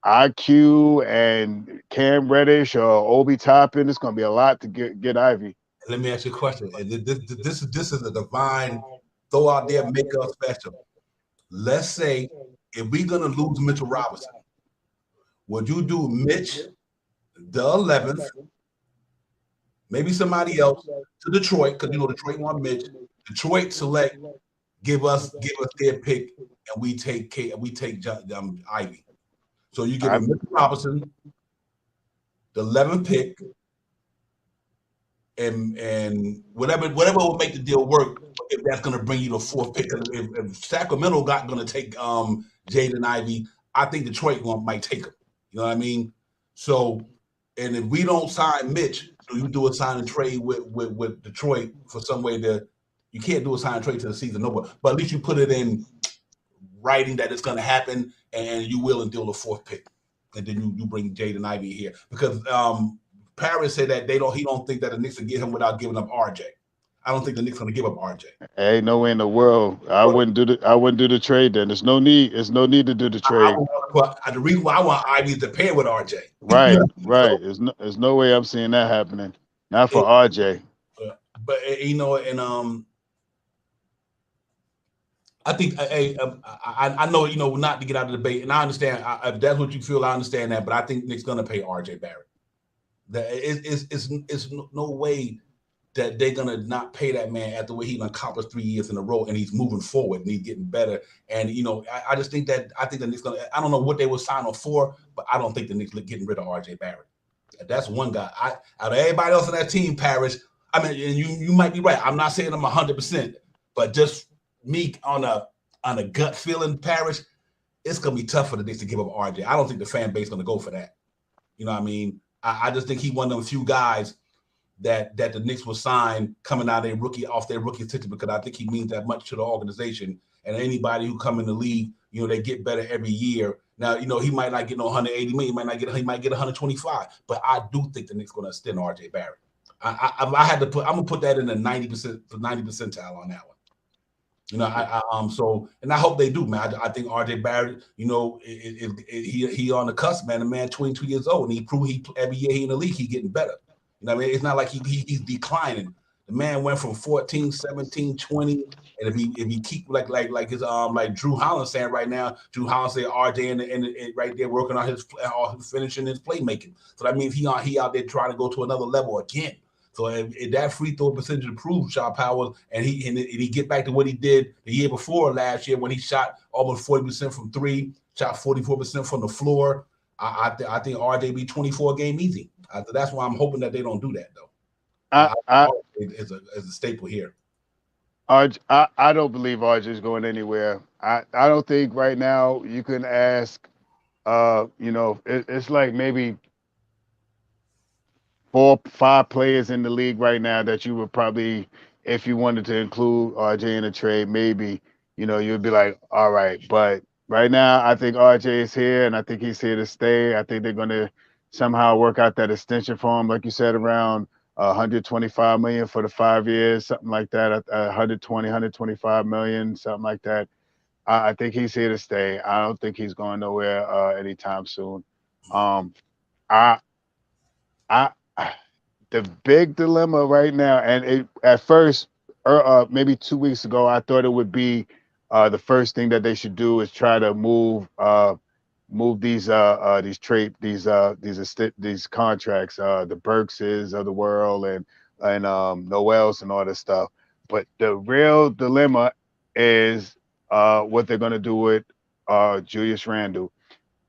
IQ and Cam Reddish or Obi Toppin. It's going to be a lot to get Ivy. Let me ask you a question. This is a divine throw out there, make us special. Let's say if we're going to lose Mitchell Robinson, would you do Mitch the 11th, maybe somebody else to Detroit, because Detroit want Mitch, Detroit select, give us their pick, and we take Ivy. So you give him Mitchell Robinson, the 11th pick, and whatever will make the deal work. If that's going to bring you the 4th pick, if Sacramento not going to take Jaden Ivy, I think Detroit might take him. You know what I mean? So, and if we don't sign Mitch, you do a sign and trade with Detroit for some way to. You can't do a sign and trade to the season over, but at least you put it in writing that it's going to happen, and you will and deal the 4th pick, and then you bring Jaden Ivy here because Paris said that he don't think that the Knicks will get him without giving up RJ. I don't think the Knicks going to give up RJ. Hey, no way in the world. I wouldn't do the trade then. There's no need. There's no need to do the trade. The reason why I want Ivy is to pair with RJ. Right, right. There's no way I'm seeing that happening. Not for RJ. But and I think I know not to get out of the debate, and I understand if that's what you feel. I understand that, but I think Nick's going to pay RJ Barrett. That it's no way that they're gonna not pay that man after what he accomplished 3 years in a row, and he's moving forward and he's getting better. And I just think the Knicks gonna. I don't know what they will sign on for, but I don't think the Knicks getting rid of RJ Barrett. That's one guy. Out of everybody else on that team, Parrish. I mean, and you might be right. I'm not saying I'm 100%, but just me on a gut feeling, Parrish, it's gonna be tough for the Knicks to give up RJ. I don't think the fan base is gonna go for that. You know what I mean? I just think he's one of them few guys that the Knicks will sign coming out off their rookie season because I think he means that much to the organization. And anybody who come in the league, they get better every year. Now, he might not get no 180 million, he might get 125. But I do think the Knicks going to extend RJ Barrett. I'm gonna put that in the 90% percentile on that one. And I hope they do, man. I think RJ Barrett, he on the cusp, man. The man 22 years old, and he proved every year he in the league, he getting better. I mean, it's not like he's declining. The man went from 14, 17, 20, and if he keep like his like Drew Holland saying right now, Drew Holland said RJ and right there working on his finishing his playmaking. So that means he out there trying to go to another level again. So if that free throw percentage improves, Shaw Powers, and he get back to what he did the year before last year when he shot almost 40% from three, shot 44% from the floor, I think RJ be 24 a game easy. That's why I'm hoping that they don't do that though. It's a staple here. I don't believe RJ is going anywhere. I don't think right now you can ask. It's like maybe 4, 5 players in the league right now that you would probably, if you wanted to include RJ in a trade, maybe, you'd be like, all right. But right now, I think RJ is here, and I think he's here to stay. I think they're going to somehow work out that extension for him, like you said, around 125 million for the 5 years, something like that. 125 million, something like that. I think he's here to stay. I don't think he's going nowhere anytime soon. The big dilemma right now, and at first, maybe 2 weeks ago, I thought it would be the first thing that they should do is try to move these contracts, the Burkses of the world and Noels and all this stuff. But the real dilemma is what they're going to do with Julius Randle.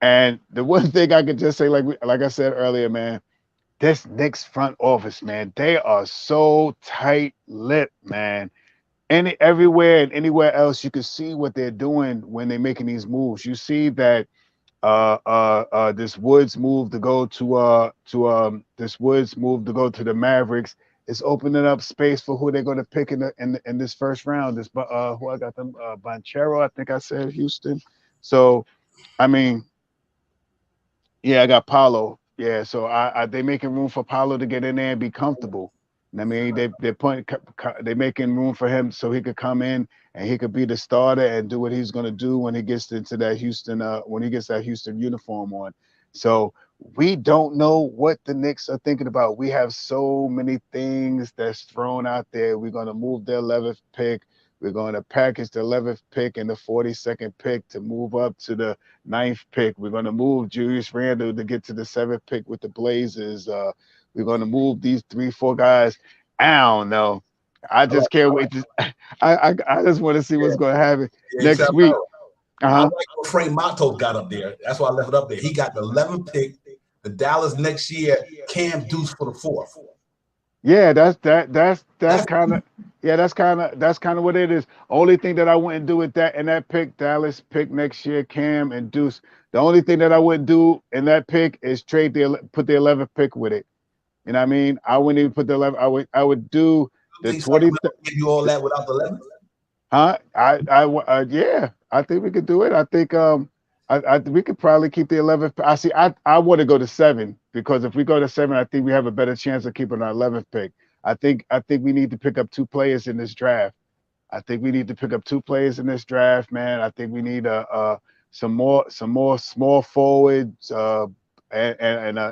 And the one thing I could just say, like I said earlier, man, this Knicks front office, man, they are so tight-lipped, man. Everywhere and anywhere else, you can see what they're doing when they're making these moves. You see that this Woods move to go to the Mavericks. It's opening up space for who they're going to pick in this first round. Who I got them, Banchero, I think I said Houston. So, I mean, yeah, I got Paolo. Yeah, so they making room for Paolo to get in there and be comfortable. I mean, they're making room for him so he could come in and he could be the starter and do what he's going to do when he gets into that Houston uniform on. So we don't know what the Knicks are thinking about. We have so many things that's thrown out there. We're going to move their 11th pick. We're going to package the 11th pick and the 42nd pick to move up to the 9th pick. We're going to move Julius Randle to get to the 7th pick with the Blazers. We're going to move these 3, 4 guys. I don't know. I I like, just can't wait to. I just want to see what's going to happen yeah, next exactly. week. I like what Frank Matos got up there. That's why I left it up there. He got the 11th pick. The Dallas next year, Cam Deuce for the 4th. Yeah, that's That's kind of yeah, that's kind of what it is. Only thing that I wouldn't do with that in that pick, Dallas pick next year, Cam and Deuce. The only thing that I wouldn't do in that pick is put the 11th pick with it. You know what I mean? I wouldn't even put the 11. I would do you the think 20. Sacramento give you all that without the 11th? Huh? Yeah, I think we could do it. I think we could probably keep the 11th. I want to go to 7 because if we go to 7, I think we have a better chance of keeping our 11th pick. I think we need to pick up 2 players in this draft. I think we need to pick up 2 players in this draft, man. I think we need some more small forwards and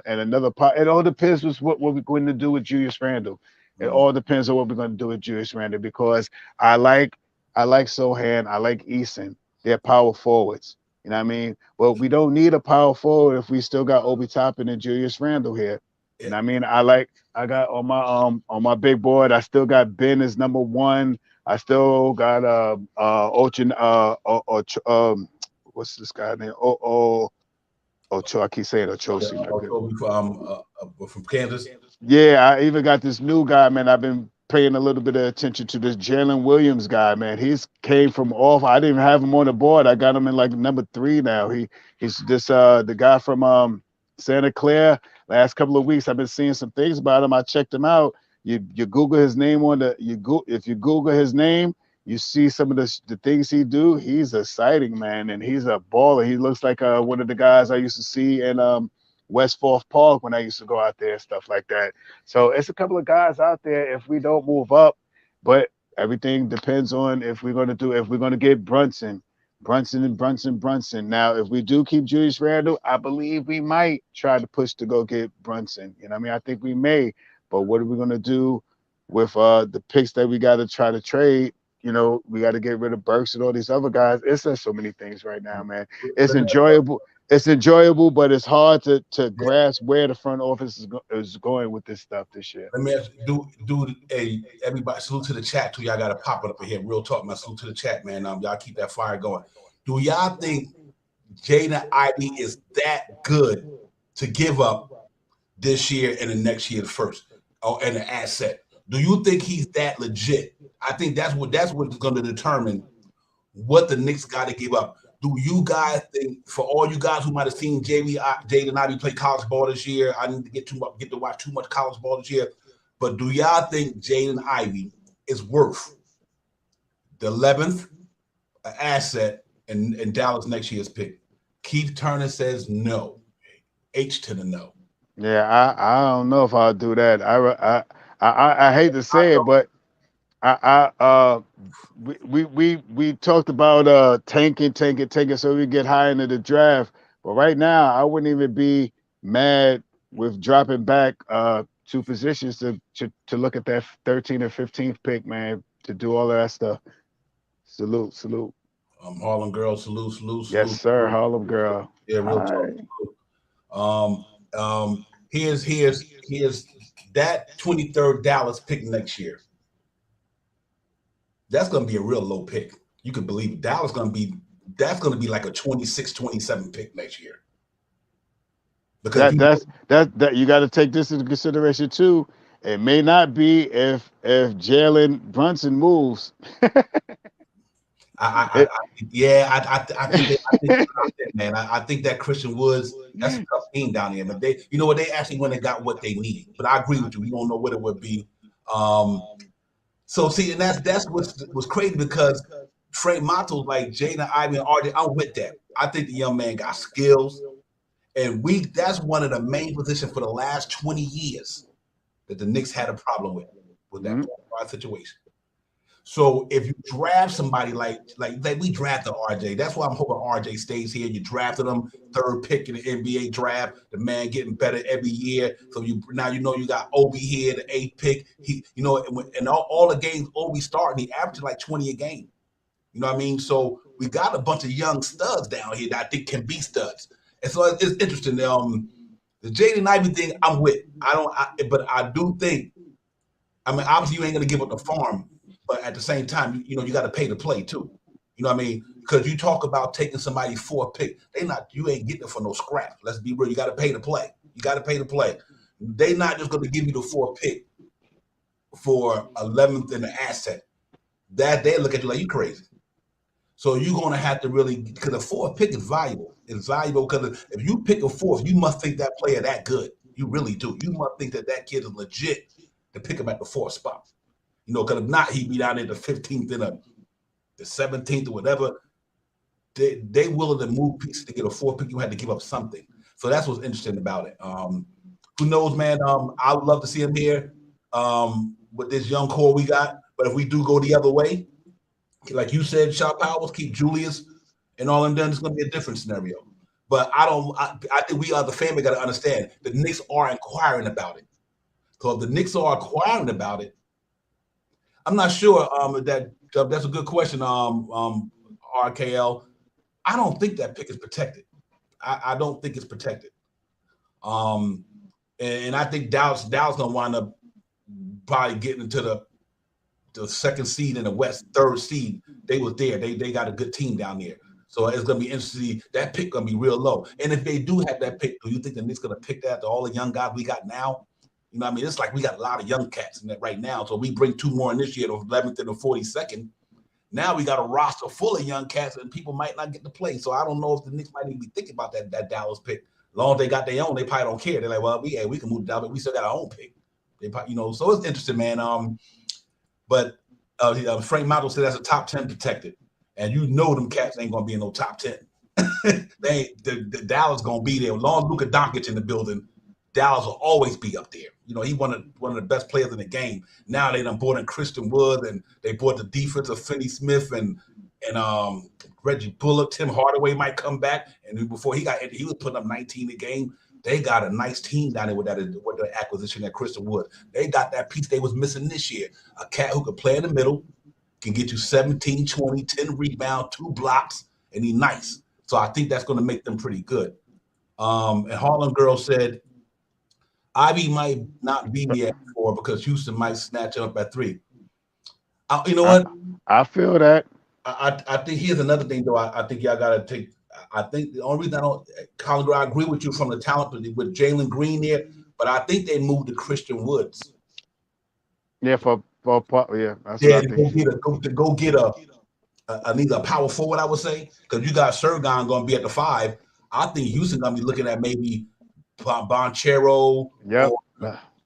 another part. It all depends what we're going to do with Julius Randle. It all depends on what we're going to do with Julius Randle because I like I like Sohan, I like Eason. They're power forwards. You know what I mean? Well, we don't need a power forward if we still got Obi Toppin and Julius Randle here. You know what I mean? I got on my big board, I still got Ben as number 1. I still got Ochin what's this guy name? Ocho. I keep saying Ochosi. From Kansas. Yeah, I even got this new guy, man. I've been paying a little bit of attention to this Jalen Williams guy, man. He's came from off. I didn't have him on the board. I got him in like number 3 now. He's this the guy from Santa Clara. Last couple of weeks, I've been seeing some things about him. I checked him out. You Google his name if you Google his name, you see some of the things he do. He's exciting, man, and he's a baller. He looks like one of the guys I used to see in West Fourth Park when I used to go out there and stuff like that. So it's a couple of guys out there if we don't move up, but everything depends on if we're going to get Brunson and Brunson. Now, if we do keep Julius Randle, I believe we might try to push to go get Brunson. You know what I mean? I think we may, but what are we going to do with the picks that we got to try to trade? You know, we got to get rid of Burks and all these other guys. It's just so many things right now, man. It's enjoyable. It's enjoyable, but it's hard to grasp where the front office is going with this stuff this year. Let me ask, everybody salute to the chat too. Y'all got to pop it up in here. Real talk, man. Salute to the chat, man. Y'all keep that fire going. Do y'all think Jaden Ivy is that good to give up this year and the next year first, and an asset? Do you think he's that legit? I think that's what's going to determine what the Knicks got to give up. Do you guys think, for all you guys who might have seen Jaden Ivy play college ball this year, I didn't get to watch too much college ball this year, but do y'all think Jaden Ivy is worth the 11th asset in Dallas next year's pick? Keith Turner says no. H to the no. Yeah, I don't know if I'll do that. I hate to say it, but we talked about tanking so we get high into the draft. But right now, I wouldn't even be mad with dropping back 2 positions to look at that 13th or 15th pick, man, to do all of that stuff. Salute. Harlem girl, salute. Yes, sir, Harlem girl. Yeah, real talk. Here's that 23rd Dallas pick next year. That's going to be a real low pick. You can believe it. Dallas that's going to be like a 26, 27 pick next year. Because that you got to take this into consideration too. It may not be if Jalen Brunson moves. I think man. I think that Christian Woods, that's a tough team down there. But they actually went and got what they needed. But I agree with you. We don't know what it would be. So see, and that's what's crazy because Frank Matos, like Jaden Ivy and RJ, I'm with that. I think the young man got skills, and that's one of the main positions for the last 20 years that the Knicks had a problem with that situation. So if you draft somebody like we drafted RJ, that's why I'm hoping RJ stays here. You drafted him 3rd pick in the NBA draft. The man getting better every year. So you got Obi here, the 8th pick. He and all the games Obi starting, he averaged like 20 a game. You know what I mean? So we got a bunch of young studs down here that I think can be studs. And so it's interesting. The Jaden Ivy thing, I'm with. But I do think I mean, obviously you ain't gonna give up the farm, but at the same time, you got to pay to play too. You know what I mean? Because you talk about taking somebody for a pick, you ain't getting it for no scrap. Let's be real. You got to pay to play. You got to pay to play. They not just going to give you the 4th pick for 11th in the asset. That they look at you like you crazy. So you're going to have to really, because the 4th pick is valuable. It's valuable because if you pick a 4th, you must think that player that good. You really do. You must think that kid is legit to pick him at the 4th spot. Because if not, he'd be down in the 15th in the 17th or whatever. They willing to move pieces to get a 4th pick. You had to give up something. So that's what's interesting about it. Who knows, man? I would love to see him here with this young core we got. But if we do go the other way, like you said, Shot Powers, keep Julius and all them done, it's going to be a different scenario. But I think we are the family got to understand the Knicks are inquiring about it. So if the Knicks are inquiring about it, I'm not sure that's a good question, RKL. I don't think that pick is protected. I don't think it's protected. And I think Dallas gonna wind up probably getting into the 2nd seed in the West, 3rd seed. They was there. They got a good team down there. So it's gonna be interesting. That pick gonna be real low. And if they do have that pick, do you think the Knicks gonna pick that to all the young guys we got now? You know what I mean? It's like we got a lot of young cats in that right now. So we bring 2 more in this year, the 11th and the 42nd. Now we got a roster full of young cats, and people might not get to play. So I don't know if the Knicks might even be thinking about that Dallas pick. As long as they got their own, they probably don't care. They're like, well, we can move to Dallas, but we still got our own pick. They probably, so it's interesting, man. But Frank Motto said that's a top 10 protected, and them cats ain't gonna be in no top 10. The Dallas gonna be there. As long as Luka Doncic in the building, Dallas will always be up there. He one of the best players in the game. Now they done brought in Christian Wood, and they brought the defense of Finney Smith and Reggie Bullock. Tim Hardaway might come back, and before he was putting up 19 a game. They got a nice team down there with the acquisition of Christian Wood. They got that piece they was missing this year. A cat who could play in the middle, can get you 17, 20, 10 rebounds, 2 blocks, and he's nice. So I think that's going to make them pretty good. And Harlem Girl said, Ivy might not be there at 4 because Houston might snatch him up at 3. You know what? I feel that. I think here's another thing, though. I think y'all got to take. I think the only reason Colin Girl, I agree with you from the talent with Jalen Green there, but I think they moved to Christian Woods. Yeah, that's what I think. To go get either a power forward, I would say, because you got Sergon going to be at the 5. I think Houston going to be looking at maybe Bonchero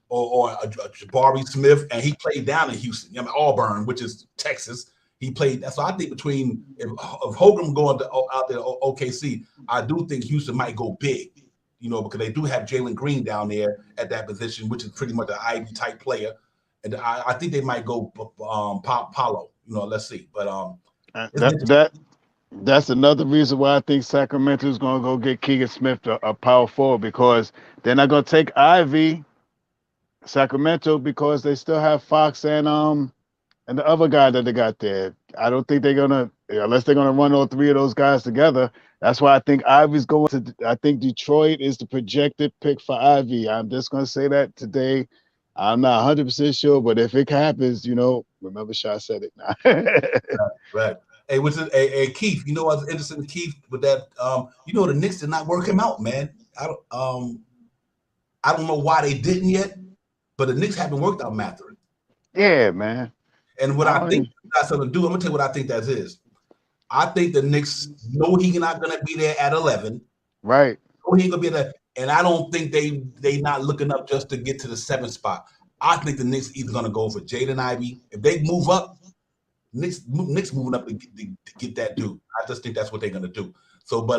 or Jabari Smith, and he played down in Houston. Auburn, which is Texas. He played. So I think between if Hogan going out there to OKC, I do think Houston might go big, because they do have Jalen Green down there at that position, which is pretty much an Ivy type player, and I think they might go Paulo. Let's see, but that's another reason why I think Sacramento is going to go get Keegan Smith a power forward, because they're not going to take Ivy, Sacramento, because they still have Fox and the other guy that they got there. I don't think they're gonna, unless they're gonna run all 3 of those guys together. That's why I think Ivy's going to. I think Detroit is the projected pick for Ivy. I'm just gonna say that today. I'm not 100% sure, but if it happens, remember Shaw said it. Right. Hey, hey, Keith? What's interesting, Keith, with that? The Knicks did not work him out, man. I don't know why they didn't yet, but the Knicks haven't worked out Mathurin. Yeah, man. And what I think that's going to do, I'm going to tell you what I think that is. I think the Knicks know he's not going to be there at 11. Right. Know he ain't going to be there. And I don't think they not looking up just to get to the 7th spot. I think the Knicks either going to go for Jaden Ivy. If they move up, Knicks moving up to get that dude. I just think that's what they're going to do. So, but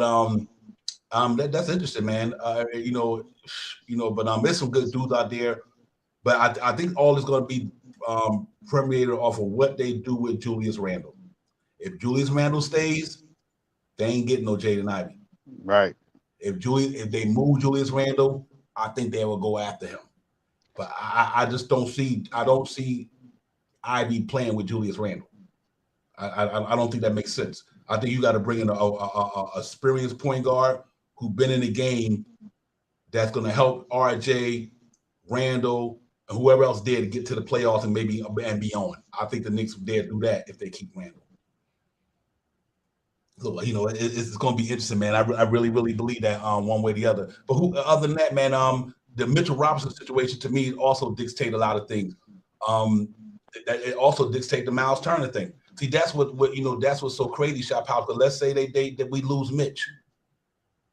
that's interesting, man. But there's some good dudes out there. But I think all is going to be permeated off of what they do with Julius Randle. If Julius Randle stays, they ain't getting no Jaden Ivy. Right. If they move Julius Randle, I think they will go after him. But I just don't see Ivy playing with Julius Randle. I don't think that makes sense. I think you got to bring in a experienced point guard who's been in the game that's going to help RJ, Randle, whoever else there to get to the playoffs and maybe and beyond. I think the Knicks dare do that if they keep Randle. So, it's going to be interesting, man. I really, really believe that one way or the other. But other than that, man, the Mitchell Robinson situation to me also dictates a lot of things. It also dictates the Miles Turner thing. See, that's what that's what's so crazy, Shop House. Because let's say that we lose Mitch,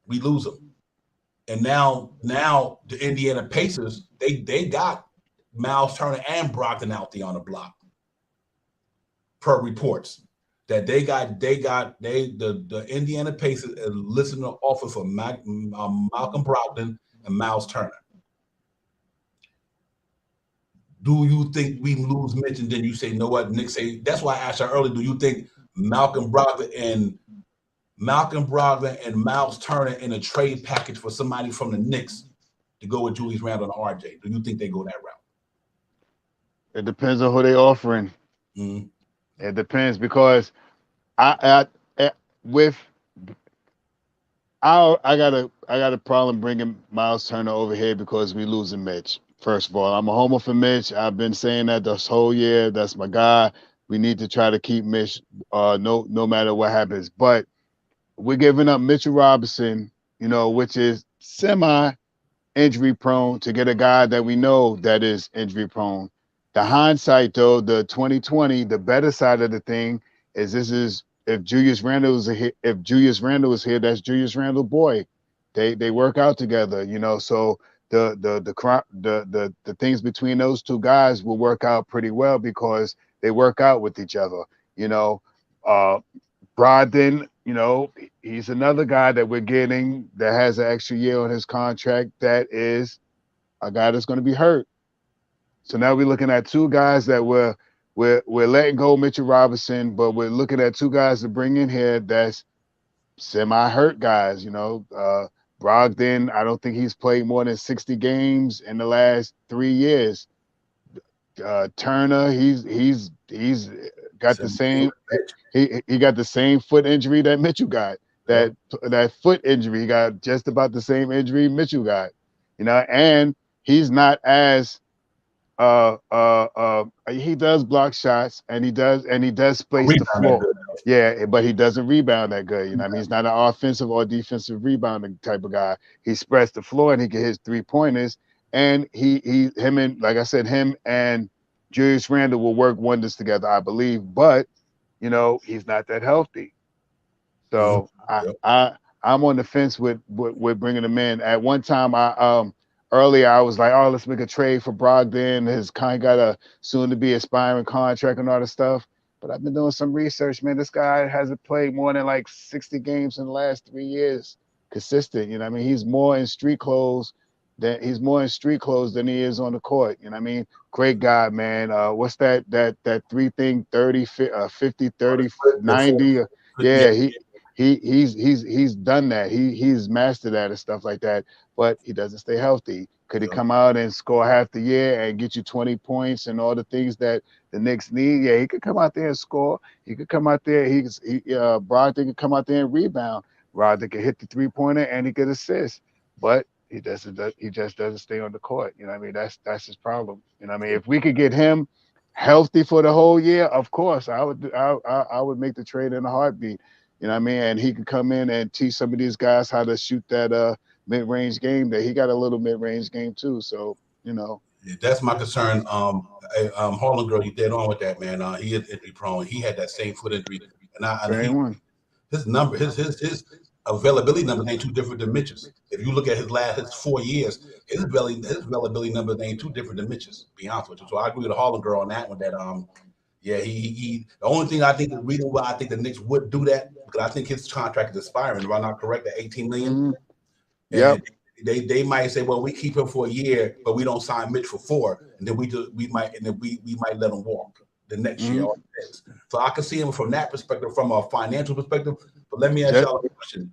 we lose him, and now the Indiana Pacers they got Miles Turner and Brogdon out there on the block, per reports. That the Indiana Pacers listening to offer for Malcolm Brogdon and Miles Turner. Do you think we lose Mitch and then you say, you know what, Nick say? That's why I asked you earlier. Do you think Malcolm Brogdon and Miles Turner in a trade package for somebody from the Knicks to go with Julius Randle and RJ? Do you think they go that route? It depends on who they're offering. Mm-hmm. It depends because I got a problem bringing Miles Turner over here because we losing Mitch. First of all, I'm a homer for Mitch. I've been saying that this whole year. That's my guy. We need to try to keep Mitch, no matter what happens. But we're giving up Mitchell Robinson, which is semi-injury prone, to get a guy that we know that is injury prone. The hindsight, though, the 2020, the better side of the thing is if Julius Randle is here, that's Julius Randle boy. They work out together, so the things between those two guys will work out pretty well because they work out with each other. Brogdon, he's another guy that we're getting that has an extra year on his contract. That is a guy that's going to be hurt. So now we're looking at two guys that we're letting go Mitchell Robinson, but we're looking at two guys to bring in here that's semi-hurt guys. Brogdon, I don't think he's played more than 60 games in the last 3 years. Turner, he's got the same. He got the same foot injury that Mitchell got. That foot injury, he got just about the same injury Mitchell got. And he's not as he does block shots and he does space the floor. Yeah, but he doesn't rebound that good. He's not an offensive or defensive rebounding type of guy. He spreads the floor and he can hit 3-pointers. And him and Julius Randle will work wonders together, I believe. But he's not that healthy. So I'm on the fence with bringing him in. At one time, earlier I was like, let's make a trade for Brogdon. His kind got a soon-to-be expiring contract and all this stuff. But I've been doing some research, man. This guy hasn't played more than like 60 games in the last 3 years, consistent. He's more in street clothes than he is on the court. Great guy, man. What's that 3 thing? 30, 50, 30, 90. Yeah, he's done that. He's mastered that and stuff like that. But he doesn't stay healthy. Could he come out and score half the year and get you 20 points and all the things that the Knicks need? Yeah, he could come out there and score. He could come out there. Brogdon could come out there and rebound. Brogdon could hit the 3-pointer and he could assist. But he just doesn't stay on the court. That's his problem. If we could get him healthy for the whole year, of course, I would make the trade in a heartbeat. And he could come in and teach some of these guys how to shoot that mid-range game. That he got a little mid-range game too. So, Yeah, that's my concern. Harlem Girl, you dead on with that, man. He is injury prone. He had that same foot injury, his availability numbers ain't too different than Mitch's. If you look at his 4 years, his availability numbers ain't too different than Mitch's. Be honest with you. So I agree with the Harlem Girl on that one. That he the only thing I think the reason why I think the Knicks would do that, because I think his contract is expiring. Am I not correct? At $18 million. Mm-hmm. Yep. They might say, well, we keep him for a year, but we don't sign Mitch for 4, and then we might let him walk the next year. So I can see him from that perspective, from a financial perspective. But let me ask y'all a question: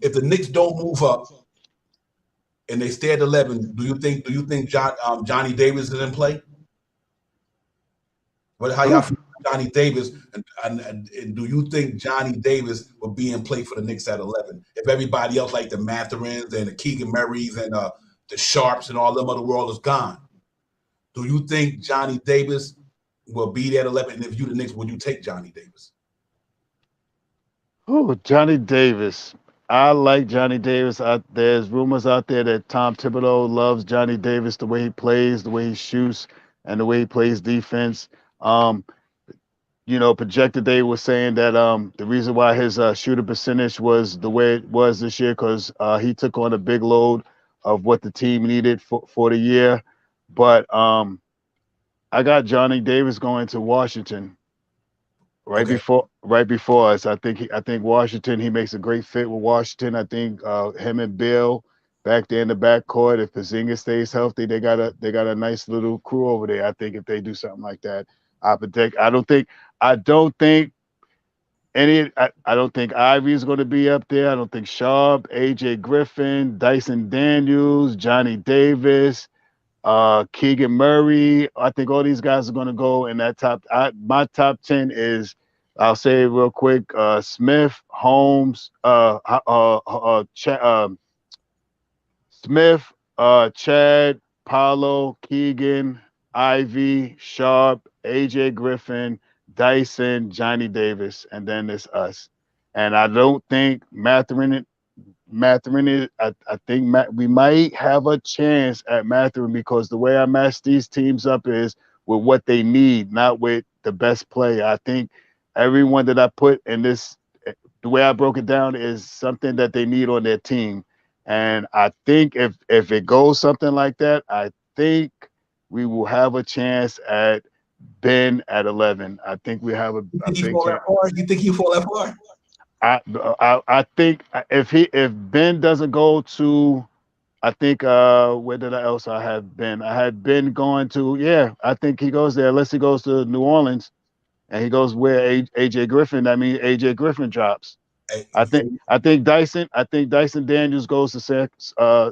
if the Knicks don't move up and they stay at 11, do you think Johnny Davis is in play? How y'all feel about Johnny Davis, and do you think Johnny Davis will be in play for the Knicks at 11? If everybody else, like the Matherins and the Keegan Murrays and the Sharps and all them other world is gone, Do you think Johnny Davis will be there at 11? And if you the Knicks, would you take Johnny Davis? Oh, Johnny Davis. I like Johnny Davis. There's rumors out there that Tom Thibodeau loves Johnny Davis, the way he plays, the way he shoots, and the way he plays defense. Um, Projected Day was saying that the reason why his shooter percentage was the way it was this year because he took on a big load of what the team needed for the year. But I got Johnny Davis going to Washington right before us. I think Washington. He makes a great fit with Washington. I think him and Bill back there in the backcourt. If Porzingis stays healthy, they got a nice little crew over there. I think if they do something like that, I predict. I don't think I don't think Ivy is going to be up there. I don't think Sharp, AJ Griffin, Dyson Daniels, Johnny Davis, Keegan Murray. I think all these guys are going to go in that top. My top 10 is, I'll say it real quick: Smith, Holmes, Smith, Chad, Paolo, Keegan, Ivy, Sharp, AJ Griffin, Dyson, Johnny Davis, and then it's us. And I don't think Mathurin. I think we might have a chance at Mathurin because the way I match these teams up is with what they need, not with the best player. I think everyone that I put in this, the way I broke it down, is something that they need on their team. And I think if it goes something like that, I think we will have a chance at Ben at 11. I think we have a big chance. You think he fall that far? I think if Ben doesn't go to, I think where did I else I have Ben? I had Ben going to, I think he goes there unless he goes to New Orleans and he goes where AJ Griffin. I mean AJ Griffin drops. I think Dyson Daniels goes to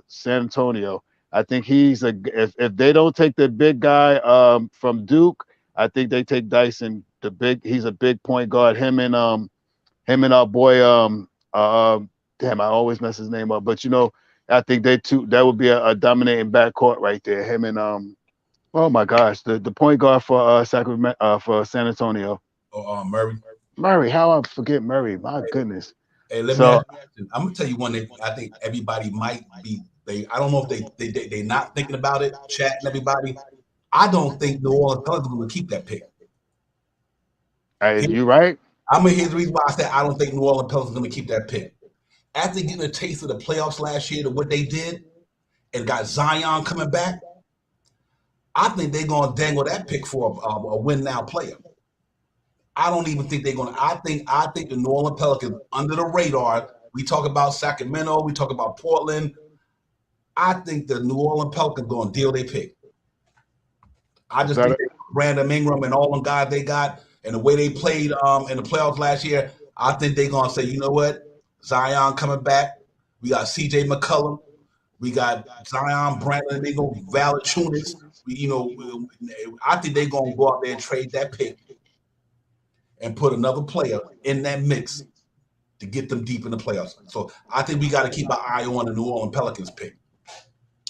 San Antonio. I think if they don't take the big guy from Duke, I think they take Dyson. He's a big point guard. Him and our boy damn, I always mess his name up, but I think that would be a dominating backcourt right there. Him and oh my gosh, the point guard for Sacramento for San Antonio. Murray, how I forget Murray? My goodness. Hey, let me ask you, I'm gonna tell you one that I think everybody might be. I don't know if they not thinking about it. Chatting everybody. I don't think New Orleans Pelicans will keep that pick. You right? Here's the reason why I said I don't think New Orleans Pelicans are going to keep that pick. After getting a taste of the playoffs last year to what they did and got Zion coming back, I think they're going to dangle that pick for a win now player. I don't even think they're going to. I think the New Orleans Pelicans under the radar. We talk about Sacramento. We talk about Portland. I think the New Orleans Pelicans going to deal their pick. I just think Brandon Ingram and all them guys they got and the way they played in the playoffs last year, I think they're going to say, you know what? Zion coming back. We got C.J. McCollum. We got Zion, Brandon Ingram, Valanciunas. I think they're going to go out there and trade that pick and put another player in that mix to get them deep in the playoffs. So I think we got to keep an eye on the New Orleans Pelicans pick.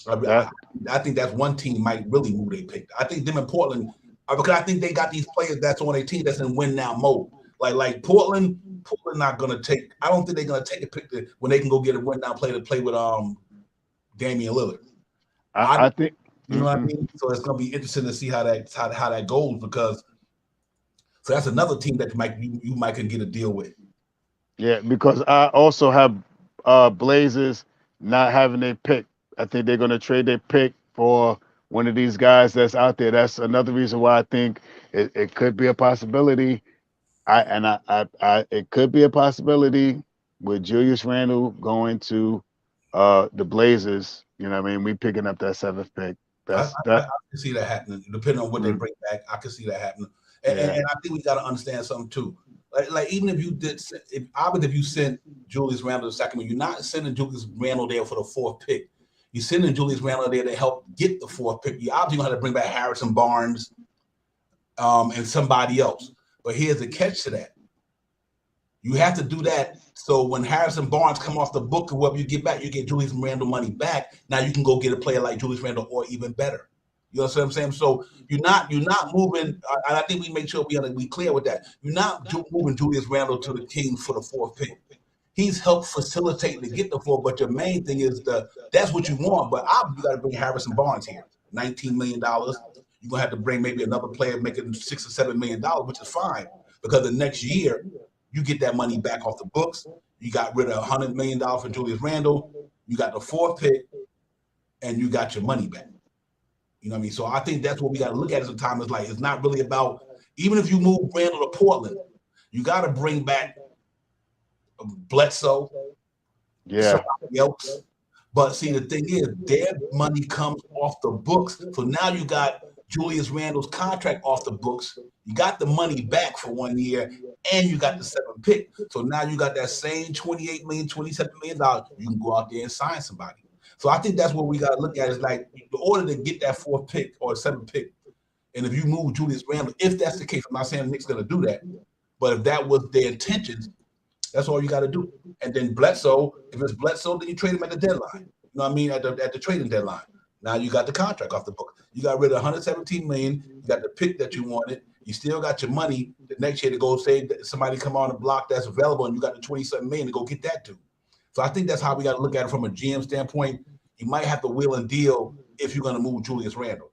I think that's one team might really move their pick. I think them in Portland, because I think they got these players that's on their team that's in win now mode. Like Portland not gonna take. I don't think they're gonna take a pick when they can go get a win now player to play with Damian Lillard. I think you know what I mean. So it's gonna be interesting to see how that goes because so that's another team that you might can get a deal with. Yeah, because I also have Blazers not having their pick. I think they're going to trade their pick for one of these guys that's out there. That's another reason why I think it could be a possibility. It could be a possibility with Julius Randle going to the Blazers. You know what I mean? We picking up that 7th pick. I can see that happening. Depending on what they bring back, I can see that happening. And I think we got to understand something too. Like even if you sent Julius Randle to Sacramento, you're not sending Julius Randle there for the 4th pick. You're sending Julius Randle there to help get the 4th pick. You obviously gonna have to bring back Harrison Barnes and somebody else. But here's the catch to that. You have to do that so when Harrison Barnes come off the book or whoever you get back, you get Julius Randle money back. Now you can go get a player like Julius Randle or even better. You know what I'm saying? So you're not moving, and I think we make sure we clear with that. You're not moving Julius Randle to the Kings for the 4th pick. He's helped facilitating to get the 4, but your main thing is that's what you want. But you got to bring Harrison Barnes here, $19 million. You're gonna have to bring maybe another player making $6 or $7 million, which is fine because the next year you get that money back off the books. You got rid of $100 million for Julius Randle. You got the 4th pick, and you got your money back. You know what I mean? So I think that's what we got to look at as a time. Is like it's not really about, even if you move Randle to Portland, you got to bring back Bledsoe, somebody else. But see, the thing is, their money comes off the books. So now you got Julius Randle's contract off the books. You got the money back for 1 year, and you got the 7th pick. So now you got that same $28 million, $27 million. You can go out there and sign somebody. So I think that's what we got to look at is like the order to get that 4th pick or 7th pick. And if you move Julius Randle, if that's the case, I'm not saying the Knicks going to do that, but if that was their intentions, that's all you got to do. And then Bledsoe, if it's Bledsoe, then you trade him at the deadline. You know what I mean? At the trading deadline. Now you got the contract off the book. You got rid of $117 million. You got the pick that you wanted. You still got your money the next year to go say somebody come on the block that's available, and you got the $27 million to go get that too. So I think that's how we got to look at it from a GM standpoint. You might have to wheel and deal if you're going to move Julius Randle.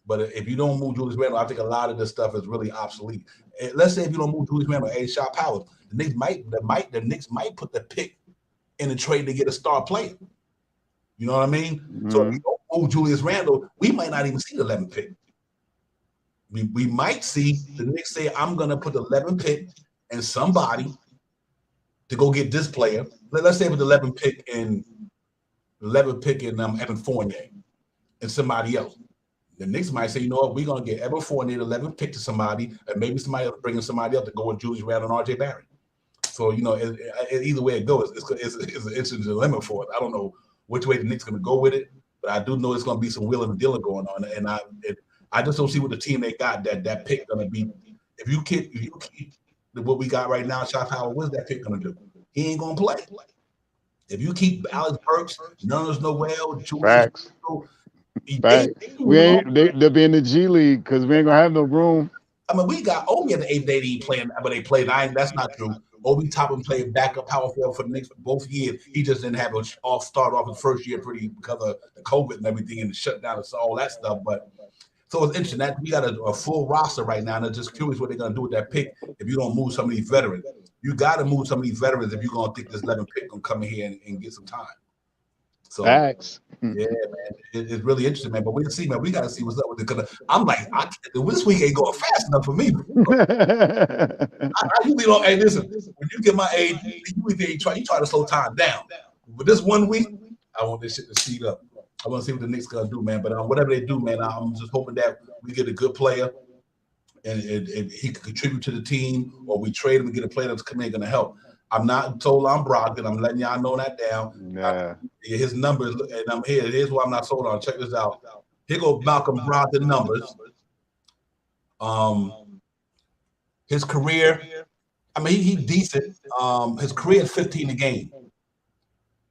But if you don't move Julius Randle, I think a lot of this stuff is really obsolete. Let's say if you don't move Julius Randle, Shot Powers, the Knicks might put the pick in the trade to get a star player. You know what I mean? Mm-hmm. So if you don't move Julius Randle, we might not even see the 11th pick. We might see the Knicks say, I'm going to put the 11th pick and somebody to go get this player. Let's say with the 11th pick in Evan Fournier and somebody else. The Knicks might say, you know what, we're going to get Evan Fournier, the 11th pick to somebody, and maybe somebody else bringing somebody else to go with Julius Randle and RJ Barrett. So, you know, either way it goes, it's an interesting dilemma for it. I don't know which way the Knicks going to go with it, but I do know it's going to be some wheeling and dealing going on. And I just don't see what the team they got that pick going to be. If you keep what we got right now, Shot Howard, what's that pick going to do? He ain't going to play. If you keep Alex Burks, Nerlens Noel, Julius, they'll be in the G League because we ain't gonna have no room. I mean, we got Obi at the 8th day he playing, but they played 9. That's not true. Obi Toppin played backup power forward for the Knicks for both years. He just didn't have an start off his first year because of the COVID and everything and the shutdown and all that stuff. But so it's interesting that we got a full roster right now, and I'm just curious what they're gonna do with that pick if you don't move some of these veterans. You got to move some of these veterans if you're gonna think this 11th pick gonna come in here and get some time. So, Facts. Yeah, man, it's really interesting, man. But we'll see, man. We got to see what's up with it. Because I'm like, this week ain't going fast enough for me. I usually don't. Hey, listen, when you get my age, you try to slow time down. But this 1 week, I want this shit to speed up. I want to see what the Knicks gonna do, man. But whatever they do, man, I'm just hoping that we get a good player and he can contribute to the team, or we trade him and get a player that's coming in going to help. I'm not sold on Brogdon. I'm letting y'all know that down. Nah. His numbers, and I'm here. Here's what I'm not sold on. Check this out. Here go Malcolm Brogdon numbers. His career, I mean, he's decent. His career is 15 a game.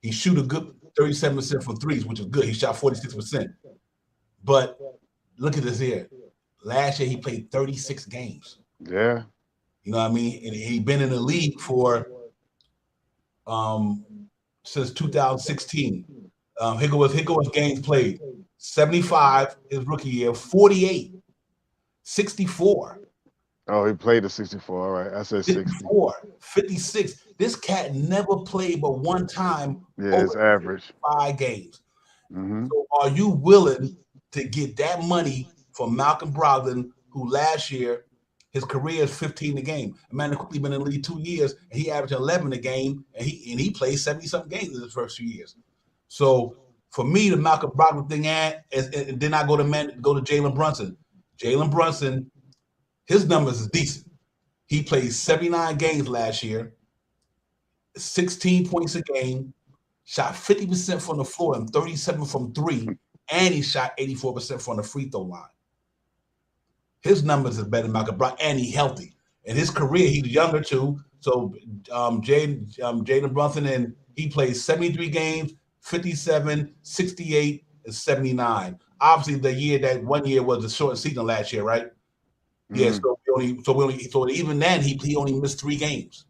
He shoot a good 37% from threes, which is good. He shot 46%. But look at this here. Last year, he played 36 games. Yeah. You know what I mean? And he's been in the league for since 2016. Here go his games played. 75 his rookie year, 48, 64. Oh, he played a 64. All right. I said 64, 56. This cat never played but one time. Yeah, it's average. 5 games. Mm-hmm. So are you willing to get that money for Malcolm Brogdon, who last year his career is 15 a game? Amanda Quickly been in the league 2 years, and he averaged 11 a game, and he played 70-something games in his first few years. So for me, the Malcolm Brogdon thing, and then I go to Jalen Brunson. Jalen Brunson, his numbers is decent. He played 79 games last year, 16 points a game, shot 50% from the floor and 37 from 3, and he shot 84% from the free throw line. His numbers is better than Malcolm Brogdon, and he's healthy. In his career, he's younger too. So Jaden Brunson, and he plays 73 games, 57, 68, and 79. obviously that 1 year was a short season last year, right? Yeah, so even then he only missed 3 games,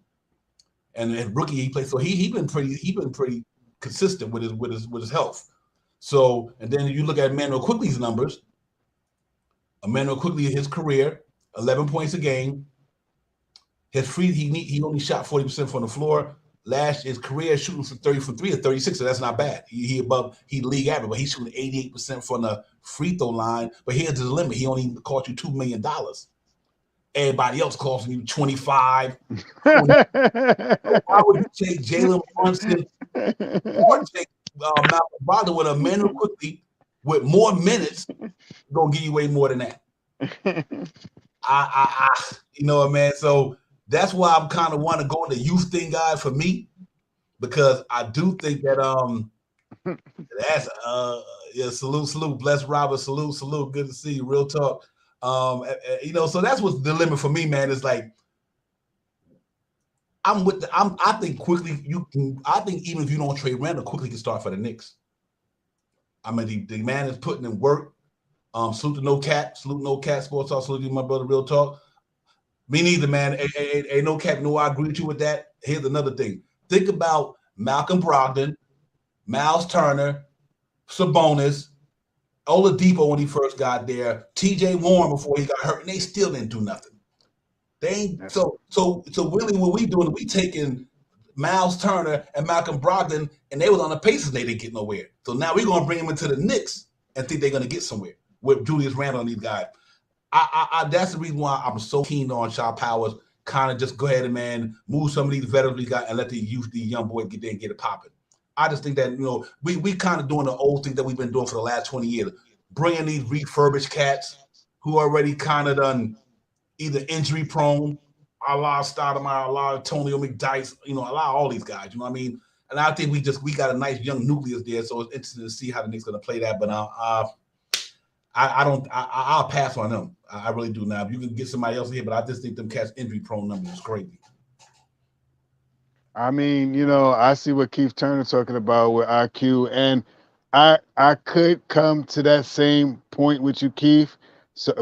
and his rookie he played. So he been pretty consistent with his health. So and then you look at Emmanuel Quickly's numbers. Emmanuel Quickly, his career, 11 points a game. He only shot 40% from the floor. His career shooting from 30 from 3 or 36, so that's not bad. He league average, but he's shooting 88% from the free throw line. But here's the limit: he only cost you $2 million. Everybody else costing you 25. 20. So why would you take Jalen Brunson or take Malcolm Brogdon with Emmanuel Quickly with more minutes? Gonna give you way more than that. You know what, man? So that's why I'm kind of want to go in the youth thing, guys, for me, because I do think that that's salute, bless Robert, salute, good to see you, real talk. So that's what's the limit for me, man. It's like I think quickly I think even if you don't trade Randle, quickly can start for the Knicks. I mean, the man is putting in work. Salute to No Cap Sports Talk. Salute to my brother, real talk. Me neither, man. Ain't No Cap. No, I agree with you with that. Here's another thing. Think about Malcolm Brogdon, Miles Turner, Sabonis, Oladipo when he first got there, T.J. Warren before he got hurt, and they still didn't do nothing. They ain't so really what we doing? We taking Miles Turner and Malcolm Brogdon, and they was on the Pacers. They didn't get nowhere. So now we're gonna bring them into the Knicks and think they're gonna get somewhere with Julius Randle and these guys. I that's the reason why I'm so keen on Shaw Powers. Kind of just go ahead and, man, move some of these veterans we got and let these young boys get there and get it popping. I just think that, we kind of doing the old thing that we've been doing for the last 20 years, bringing these refurbished cats who already kind of done either injury prone, a la Stoudemire, a la Antonio McDyess, a la all these guys, you know what I mean? And I think we got a nice young nucleus there, so it's interesting to see how the Knicks going to play that. But I'll pass on them. I really do now. If you can get somebody else here, but I just think them cats injury prone numbers is crazy. I mean, I see what Keith Turner talking about with IQ, and I could come to that same point with you, Keith,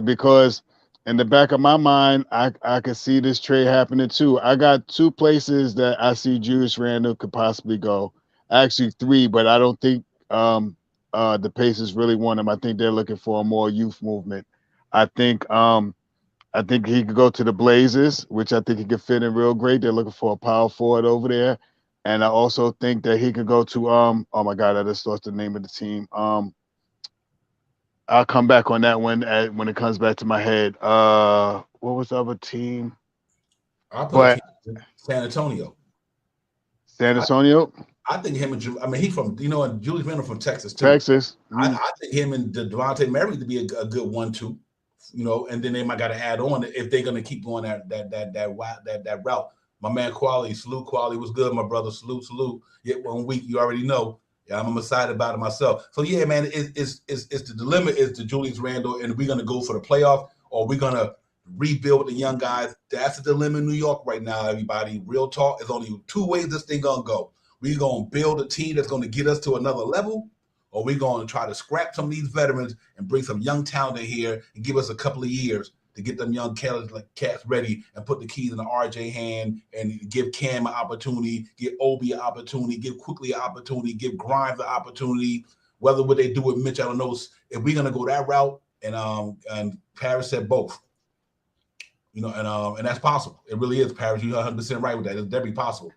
because in the back of my mind, I could see this trade happening too. I got 2 places that I see Julius Randle could possibly go. Actually 3, but I don't think the Pacers really want him. I think they're looking for a more youth movement. I think he could go to the Blazers, which I think he could fit in real great. They're looking for a power forward over there. And I also think that he could go to oh my God, I just lost the name of the team. I'll come back on that one when it comes back to my head. What was the other team? San Antonio. San Antonio? I think him and he's from, and Julius Randle from Texas too. Texas. I think him and Devontae Murray to be a good 1-2, and then they might got to add on if they're going to keep going that route. My man Quali, salute Quali was good. My brother, salute. Yet 1 week, you already know. Yeah, I'm excited about it myself. So yeah, man, it's the dilemma is to Julius Randle, and we're going to go for the playoff, or we're going to rebuild the young guys. That's the dilemma in New York right now, everybody. Real talk. There's only 2 ways this thing going to go. We're going to build a team that's going to get us to another level, or we're going to try to scrap some of these veterans and bring some young talent in here and give us a couple of years to get them young cats ready and put the keys in the RJ hand and give Cam an opportunity, give Obi an opportunity, give Quickly an opportunity, give Grimes an opportunity. Whether what they do with Mitch, I don't know. If we're going to go that route, and Paris said both. And that's possible. It really is, Paris. You're 100% right with that. It's definitely possible.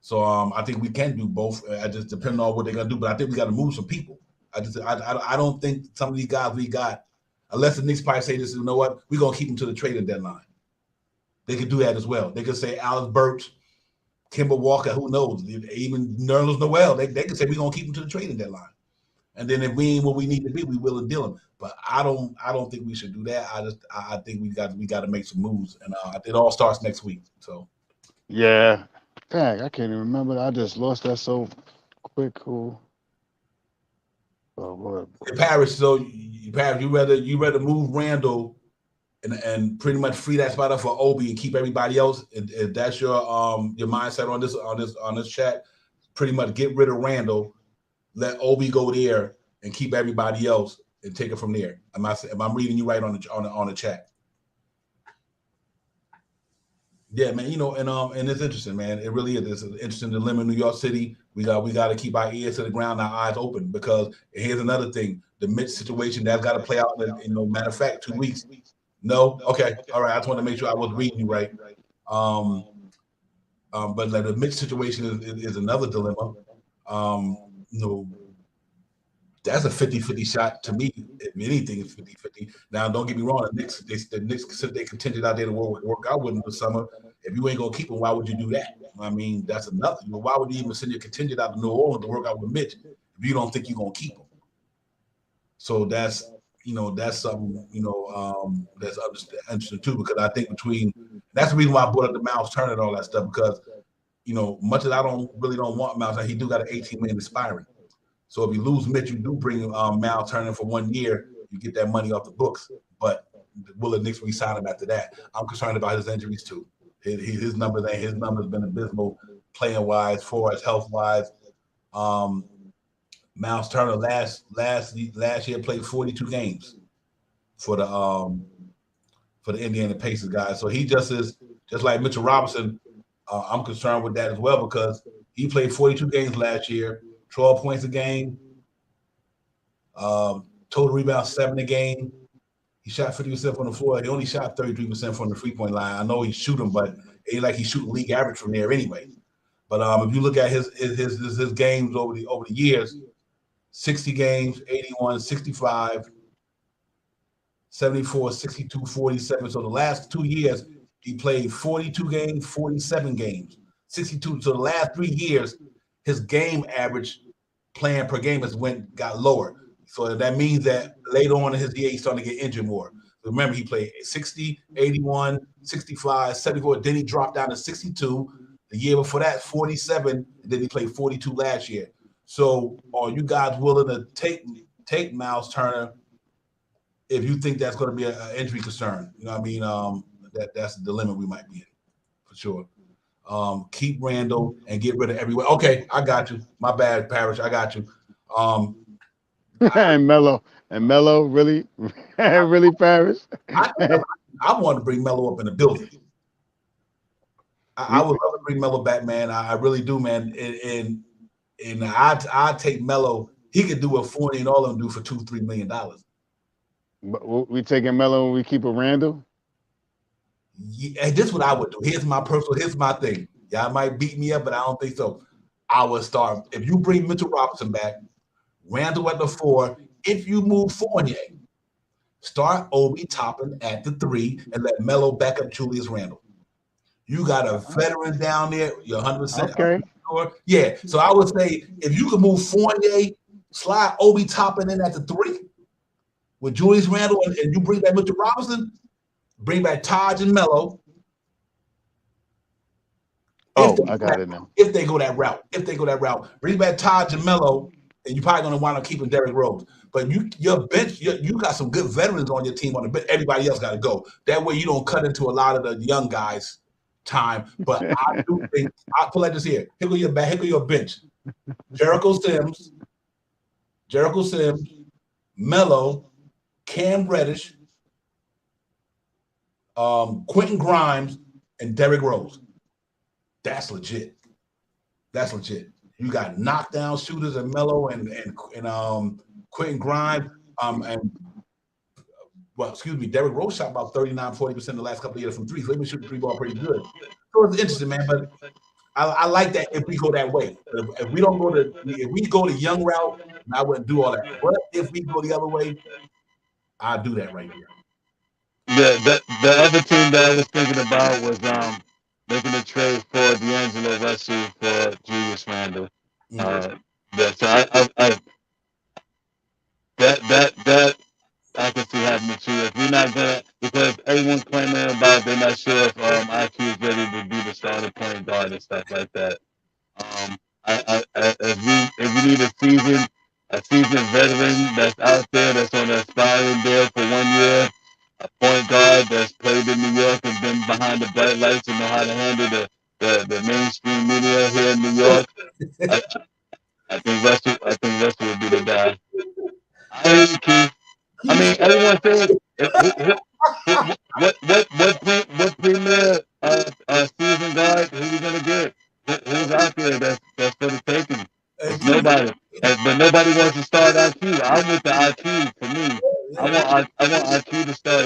So I think we can do both. I just depending on what they're gonna do, but I think we got to move some people. I don't think some of these guys we got, unless the Knicks probably say this, you know what, we're gonna keep them to the trading deadline. They could do that as well. They could say Alex Burks, Kemba Walker, who knows, even Nerlens Noel. They could say we're gonna keep them to the trading deadline. And then if we ain't what we need to be, we will deal them. But I don't think we should do that. I think we got to make some moves, and it all starts next week. So yeah. Dang, I can't even remember. I just lost that so quick. Cool. Oh, boy. Paris, you rather move Randle and pretty much free that spot up for Obi and keep everybody else. If that's your mindset on this chat, pretty much get rid of Randle, let Obi go there and keep everybody else and take it from there. Am I reading you right on the chat? Yeah, man. And it's interesting, man. It really is. It's an interesting dilemma in New York City. We got to keep our ears to the ground, our eyes open, because here's another thing: the Mitch situation that's got to play out. Matter of fact, 2 weeks. No, okay, all right. I just want to make sure I was reading you right. Um, but like the Mitch situation is another dilemma. Um, you know, that's a 50-50 shot to me. If anything, it's 50-50. Now, don't get me wrong. The Knicks said they contingent out there to work out with them this summer. If you ain't gonna keep him, why would you do that? I mean, that's another. Why would you even send your contingent out to New Orleans to work out with Mitch if you don't think you're gonna keep him? So that's something that's interesting too, because I think that's the reason why I brought up the Miles Turner and all that stuff, because much as I don't want Miles, he do got an 18 million expiring. So if you lose Mitch, you do bring Miles Turner for 1 year, you get that money off the books. But will the Knicks re-sign him after that? I'm concerned about his injuries too. His numbers been abysmal playing wise, for us health wise. Miles Turner last year played 42 games for the Indiana Pacers guys. So he just like Mitchell Robinson. I'm concerned with that as well, because he played 42 games last year, 12 points a game, total rebounds 7 a game. He shot 50% from the floor. He only shot 33% from the 3-point line. I know he's shooting, but it ain't like he's shooting league average from there anyway. But if you look at his games over the years, 60 games, 81, 65, 74, 62, 47. So the last 2 years, he played 42 games, 47 games, 62. So the last 3 years, his game average playing per game got lower. So that means that later on in his year, he's starting to get injured more. Remember, he played 60, 81, 65, 74. Then he dropped down to 62. The year before that, 47. And then he played 42 last year. So are you guys willing to take Miles Turner if you think that's going to be an injury concern? You know what I mean? That's the dilemma we might be in, for sure. Keep Randle and get rid of everyone. Okay, I got you. My bad, Parrish. I got you. And Melo, really, really, Paris. I want to bring Melo up in the building. I would love to bring Melo back, man. I really do, man. And I take Melo. He could do what Fournier and all of them do for $2-3 million. But we taking Melo and we keep a Randle. Yeah, this is what I would do. Here's my thing. Y'all might beat me up, but I don't think so. I would start, if you bring Mitchell Robinson back, Randle at the 4. If you move Fournier, start Obi Toppin at the 3 and let Melo back up Julius Randle. You got a veteran down there. You're 100% okay. Sure. Yeah. So I would say if you could move Fournier, slide Obi Toppin in at the 3 with Julius Randle, and you bring back Mitchell Robinson, bring back Taj and Melo. I got it now. If they go that route, bring back Taj and Melo, and you're probably going to wind up keeping Derrick Rose. But your bench, you got some good veterans on your team on the bench. Everybody else got to go. That way you don't cut into a lot of the young guys' time. But I do think, I'll put like this here. Here go your bench. Jericho Sims, Melo, Cam Reddish, Quentin Grimes, and Derrick Rose. That's legit. You got knockdown shooters and Melo and Quentin Grimes. Derrick Rose shot about 39-40% the last couple of years from three. So they've been shooting 3 ball pretty good. So it's interesting, man. But I like that if we go that way. If we go the young route, I wouldn't do all that. But if we go the other way, I'll do that right here. The other team that I was thinking about was making a trade for D'Angelo Russell for Julius Randle. That I can see happening too. If we're not gonna, because everyone's claiming about they're not sure if IQ is ready to be the starting point guard and stuff like that. If we need a seasoned veteran that's out there that's on an aspiring deal for 1 year, a point guard that's played in New York and been behind the bright lights and know how to handle the mainstream media here in New York. I think Russell would be the guy. I hear you, Keith. I mean, everyone says what premier season guard who you gonna get? Who's out there that's for the taking? It's nobody. But nobody wants to start IQ. I'm with the IQ for me. I want IQ to start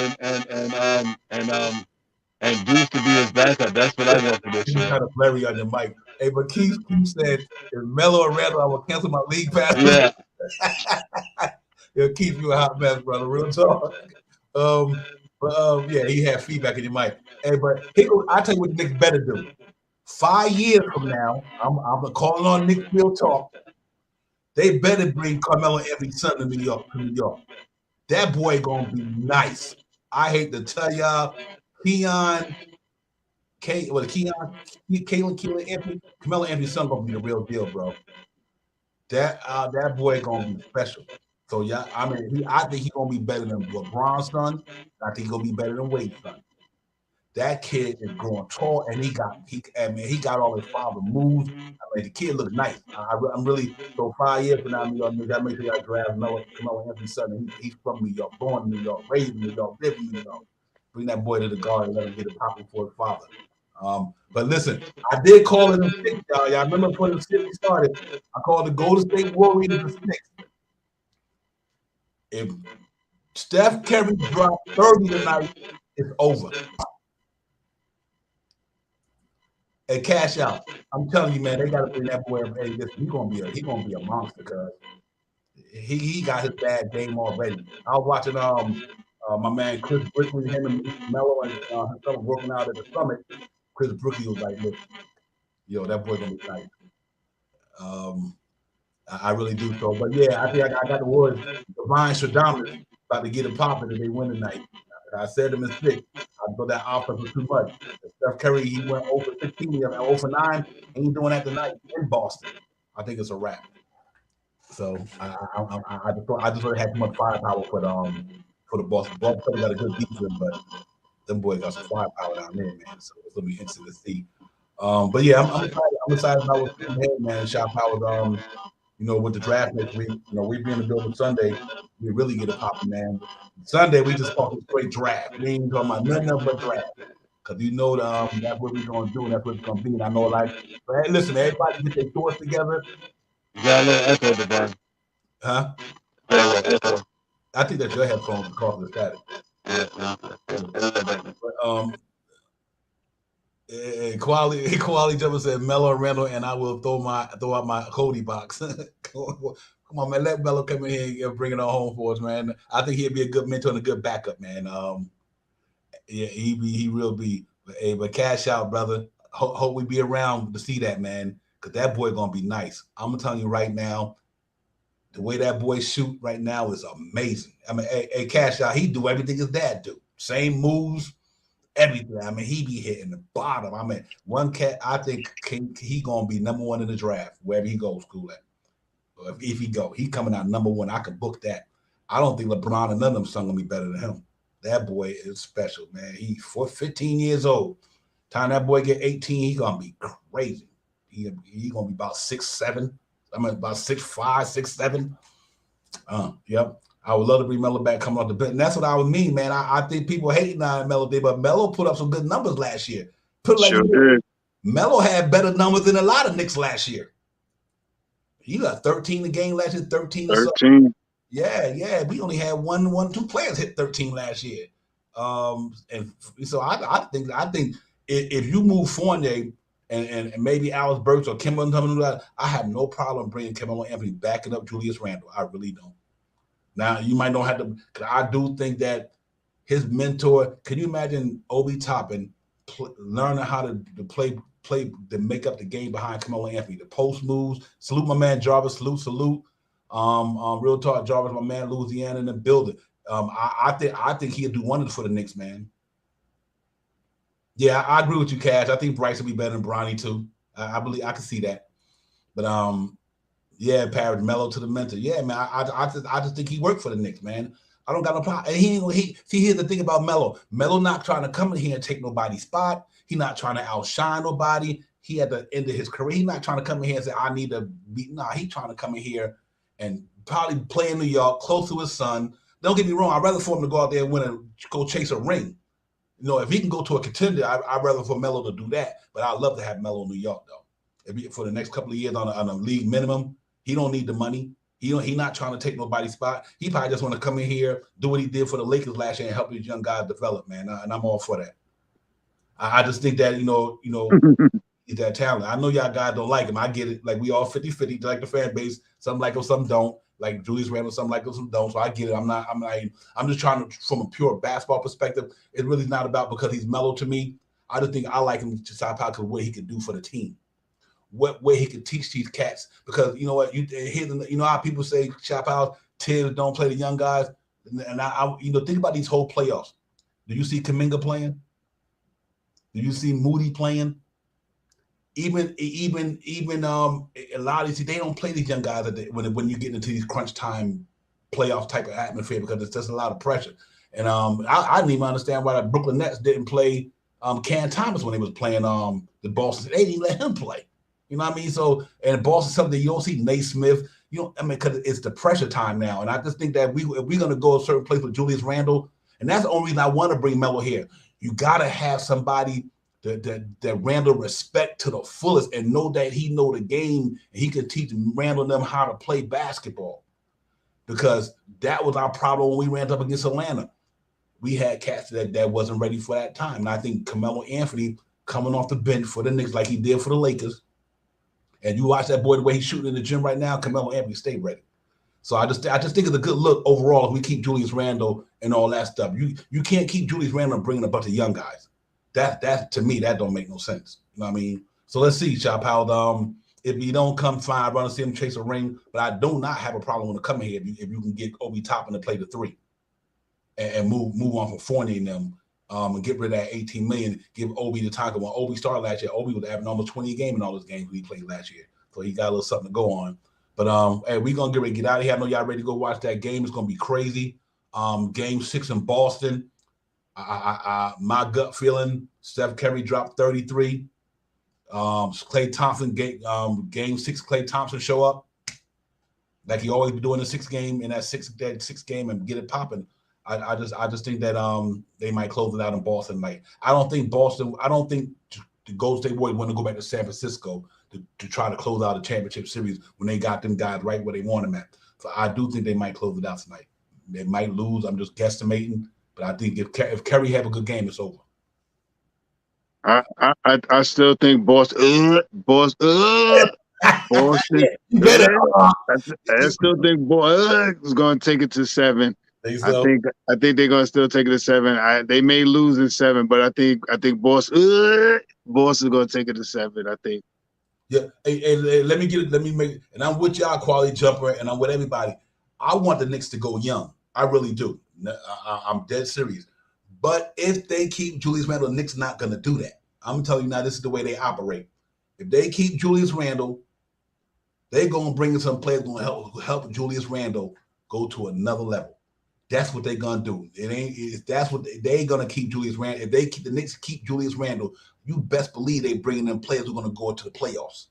and Deuce to be his backup. That's what I want for this You year. kind of blurry on your mic. Hey, but Keith said, if Melo or Randle, I will cancel my league pass. Yeah. It'll keep you a hot mess, brother. Real talk. Yeah, he had feedback in your mic. Hey, but I'll tell you what the Knicks better do. 5 years from now, I'm calling on Knicks Real Talk. They better bring Carmelo Anthony son to New York. That boy gonna be nice. I hate to tell y'all, Carmelo Anthony's son gonna be the real deal, bro. That boy gonna be special. So yeah, I think he's gonna be better than LeBron's son. I think he's gonna be better than Wade's son. That kid is growing tall, and he got all his father moves. I mean, the kid looks nice. I'm really so 5 years from now, New York, I make sure I draft Carmelo Anthony's son. He's from New York, born in New York, raised in New York, lived in New York. Bring that boy to the guard and let him get it popping for his father. But listen, I did call it a six, y'all. Y'all remember when the city started? I called the Golden State Warriors a six. If Steph Curry dropped 30 tonight, it's over. And cash out. I'm telling you, man, they got to bring that boy. Hey, he's gonna be a monster because he got his bad game already. I was watching my man Chris Brickley, him and Melo and his son working out at the summit. Chris Brickley was like, "Look, yo, that boy gonna be nice." I really do so, but yeah, I think I got the words. Divine Stradamus about to get it popping if they win tonight. I said him in 6. I thought that offense was too much. Steph Curry, he went 0 for 16, 0 for 9, and he's doing that tonight in Boston. I think it's a wrap. So I just would have had too much firepower for the Boston. Boston got a good defense, but them boys got some firepower down there, man. So it's gonna be interesting to see. But yeah, I'm excited about what's coming ahead, man. Shot powers, with the draft next week. We be in the building Sunday. We really get it popping, man. Sunday we just talking straight draft. We ain't talking about nothing else but draft. Cause that's what we're gonna do, and that's what it's gonna be. And I know, hey, listen, everybody get their thoughts together. You got a little echo, Devon. Huh? I think that's your headphones because of the static. Quality Jumper said Melo Randle, and I will throw out my Cody box. Come on, man, let Melo come in here and bring it on home for us, man. I think he'll be a good mentor and a good backup, man. Yeah, he will be. But cash out, brother. Hope we be around to see that, man, because that boy gonna be nice. I'm telling you right now, the way that boy shoot right now is amazing. I mean, hey, cash out. He do everything his dad do. Same moves. Everything. I mean, he be hitting the bottom. I mean, one cat, I think he gonna be number 1 in the draft wherever he goes school at. If he coming out number 1. I can book that. I don't think LeBron and none of them son gonna be better than him. That boy is special, man. He's 15 years old. Time that boy get 18, he gonna be crazy. He gonna be about 6'7". I mean, about 6'5", 6'7". Yep. I would love to bring Melo back coming off the bench. And that's what I would mean, man. I think people hating on Melo did, but Melo put up some good numbers last year. Melo had better numbers than a lot of Knicks last year. He got 13 a game last year, 13. Yeah. We only had two players hit 13 last year. And so I think if you move Fournier and maybe Alex Burks or Kimberly, I have no problem bringing Carmelo Anthony backing up Julius Randle. I really don't. Now, you might not have to, because I do think that his mentor, can you imagine Obi Toppin learning how to play, to make up the game behind Carmelo Anthony, the post moves? Salute my man Jarvis, salute. Real talk, Jarvis, my man, Louisiana in the building. I think he'll do wonders for the Knicks, man. Yeah, I agree with you, Cash. I think Bryce will be better than Bronny too. I believe I can see that. But yeah, Parrot Melo to the mentor. Yeah, man. I just think he worked for the Knicks, man. I don't got no problem. And see, here's the thing about Melo. Melo not trying to come in here and take nobody's spot. He not trying to outshine nobody. He at the end of his career, he not trying to come in here and say, I need to be. Nah, he trying to come in here and probably play in New York, close to his son. Don't get me wrong. I'd rather for him to go out there and win and go chase a ring. You know, if he can go to a contender, I'd rather for Melo to do that. But I'd love to have Melo in New York, though. For the next couple of years on a league minimum, he don't need the money. He not trying to take nobody's spot. He probably just want to come in here, do what he did for the Lakers last year, and help these young guys develop, man. And I'm all for that. I just think that, he's that talent. I know y'all guys don't like him. I get it. Like, we all 50-50, like the fan base. Some like him, some don't. Like Julius Randle, some like him, some don't. So I get it. I'm just trying to, from a pure basketball perspective, it's really not about because he's Melo to me. I just think I like him to top out to what he could do for the team. What way he could teach these cats. Because you know what, you know how people say Chop out, Tibbs don't play the young guys. And I think about these whole playoffs. Do you see Kuminga playing? Do you see Moody playing? Even a lot of these, they don't play these young guys when you get into these crunch time playoff type of atmosphere because it's just a lot of pressure. And I didn't even understand why the Brooklyn Nets didn't play Cam Thomas when they was playing the Boston. They didn't even let him play. You know what I mean? So, and Boston, something you don't see Naismith. Because it's the pressure time now. And I just think that if we're going to go a certain place with Julius Randle, and that's the only reason I want to bring Melo here. You got to have somebody that Randle respect to the fullest and know that he know the game and he can teach Randle and them how to play basketball. Because that was our problem when we ran up against Atlanta. We had cats that wasn't ready for that time. And I think Carmelo Anthony coming off the bench for the Knicks like he did for the Lakers, and you watch that boy the way he's shooting in the gym right now, Carmelo Anthony stay ready. So I just think it's a good look overall if we keep Julius Randle and all that stuff. You can't keep Julius Randle and bringing a bunch of young guys. That to me, that don't make no sense. You know what I mean? So let's see, Chop, how if you don't come fine, I want to see him chase a ring. But I do not have a problem with him coming here if you can get Obi Toppin to play the three and move on from Fournier and them. And get rid of that $18 million, give Obi the time. When Obi started last year, Obi was having almost 20 a game in all those games he played last year. So he got a little something to go on. But hey, we're gonna get ready to get out of here. I know y'all ready to go watch that game. It's gonna be crazy. Game 6 in Boston. My gut feeling, Steph Curry dropped 33. Klay Thompson game 6, Klay Thompson show up. Like he always be doing the 6th game in that sixth game and get it popping. I just think that they might close it out in Boston. Like I don't think the Golden State Warriors want to go back to San Francisco to try to close out a championship series when they got them guys right where they want them at. So I do think they might close it out tonight. They might lose. I'm just guesstimating, but I think if Curry have a good game, it's over. I still think Boston. I still think Boston is going to take it to 7. So? I think they're gonna still take it to 7. They may lose in 7, but I think Boston gonna take it to 7. I think. Yeah. Hey, let me make it. And I'm with y'all, Quality Jumper, and I'm with everybody. I want the Knicks to go young. I really do. I'm dead serious. But if they keep Julius Randle, the Knicks not gonna do that. I'm telling you now, this is the way they operate. If they keep Julius Randle, they're gonna bring in some players gonna help Julius Randle go to another level. That's what they're gonna do. That's what they're gonna keep Julius Randle. If the Knicks keep Julius Randle, you best believe they bringing in players who are gonna go into the playoffs.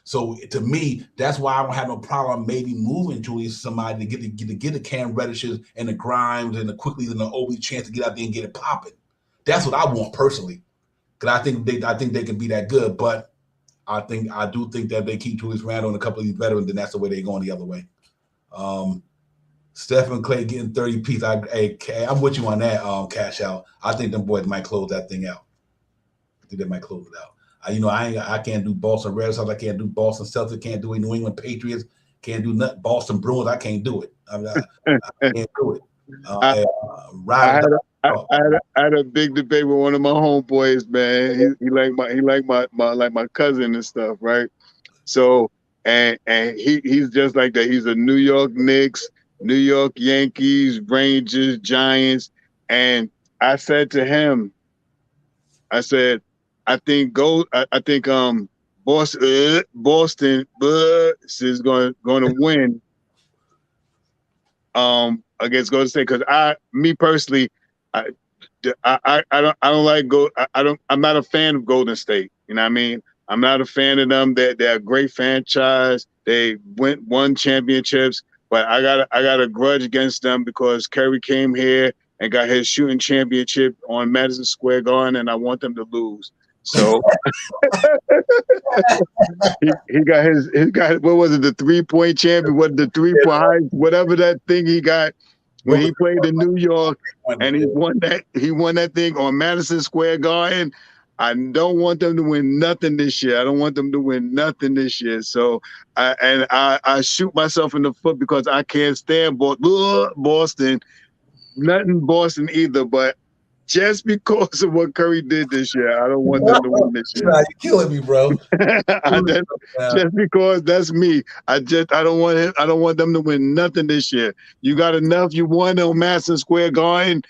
So to me, that's why I don't have no problem maybe moving Julius to somebody to get the Cam Reddishes and the Grimes and the Quickly and the Obi chance to get out there and get it popping. That's what I want personally, because I think they can be that good. But I do think that if they keep Julius Randle and a couple of these veterans, then that's the way they're going the other way. Steph and Klay getting 30 piece. I'm with you on that, Cash Out. I think them boys might close that thing out. I think they might close it out. I can't do Boston Red Sox. I can't do Boston Celtics. Can't do it. New England Patriots. Can't do nothing. Boston Bruins. I can't do it. I can't do it. I had a big debate with one of my homeboys, man. He like my cousin and stuff, right? So and he's just like that. He's a New York Knicks, New York Yankees, Rangers, Giants, and I said to him, I think Boston is going to win against Golden State, because me personally, I don't like I'm not a fan of Golden State. You know what I mean? I'm not a fan of them. They're a great franchise. They won championships, But I got a grudge against them because Curry came here and got his shooting championship on Madison Square Garden, and I want them to lose. So he got what was it, the 3-point champion, what the 3-point, whatever that thing he got when he played in New York, and he won that thing on Madison Square Garden. I don't want them to win nothing this year. I don't want them to win nothing this year. So I shoot myself in the foot because I can't stand Boston. Nothing Boston either, but just because of what Curry did this year, I don't want them to win this year. Nah, you're killing me, bro. Just because that's me. I don't want them to win nothing this year. You got enough. You won on Madison Square Garden.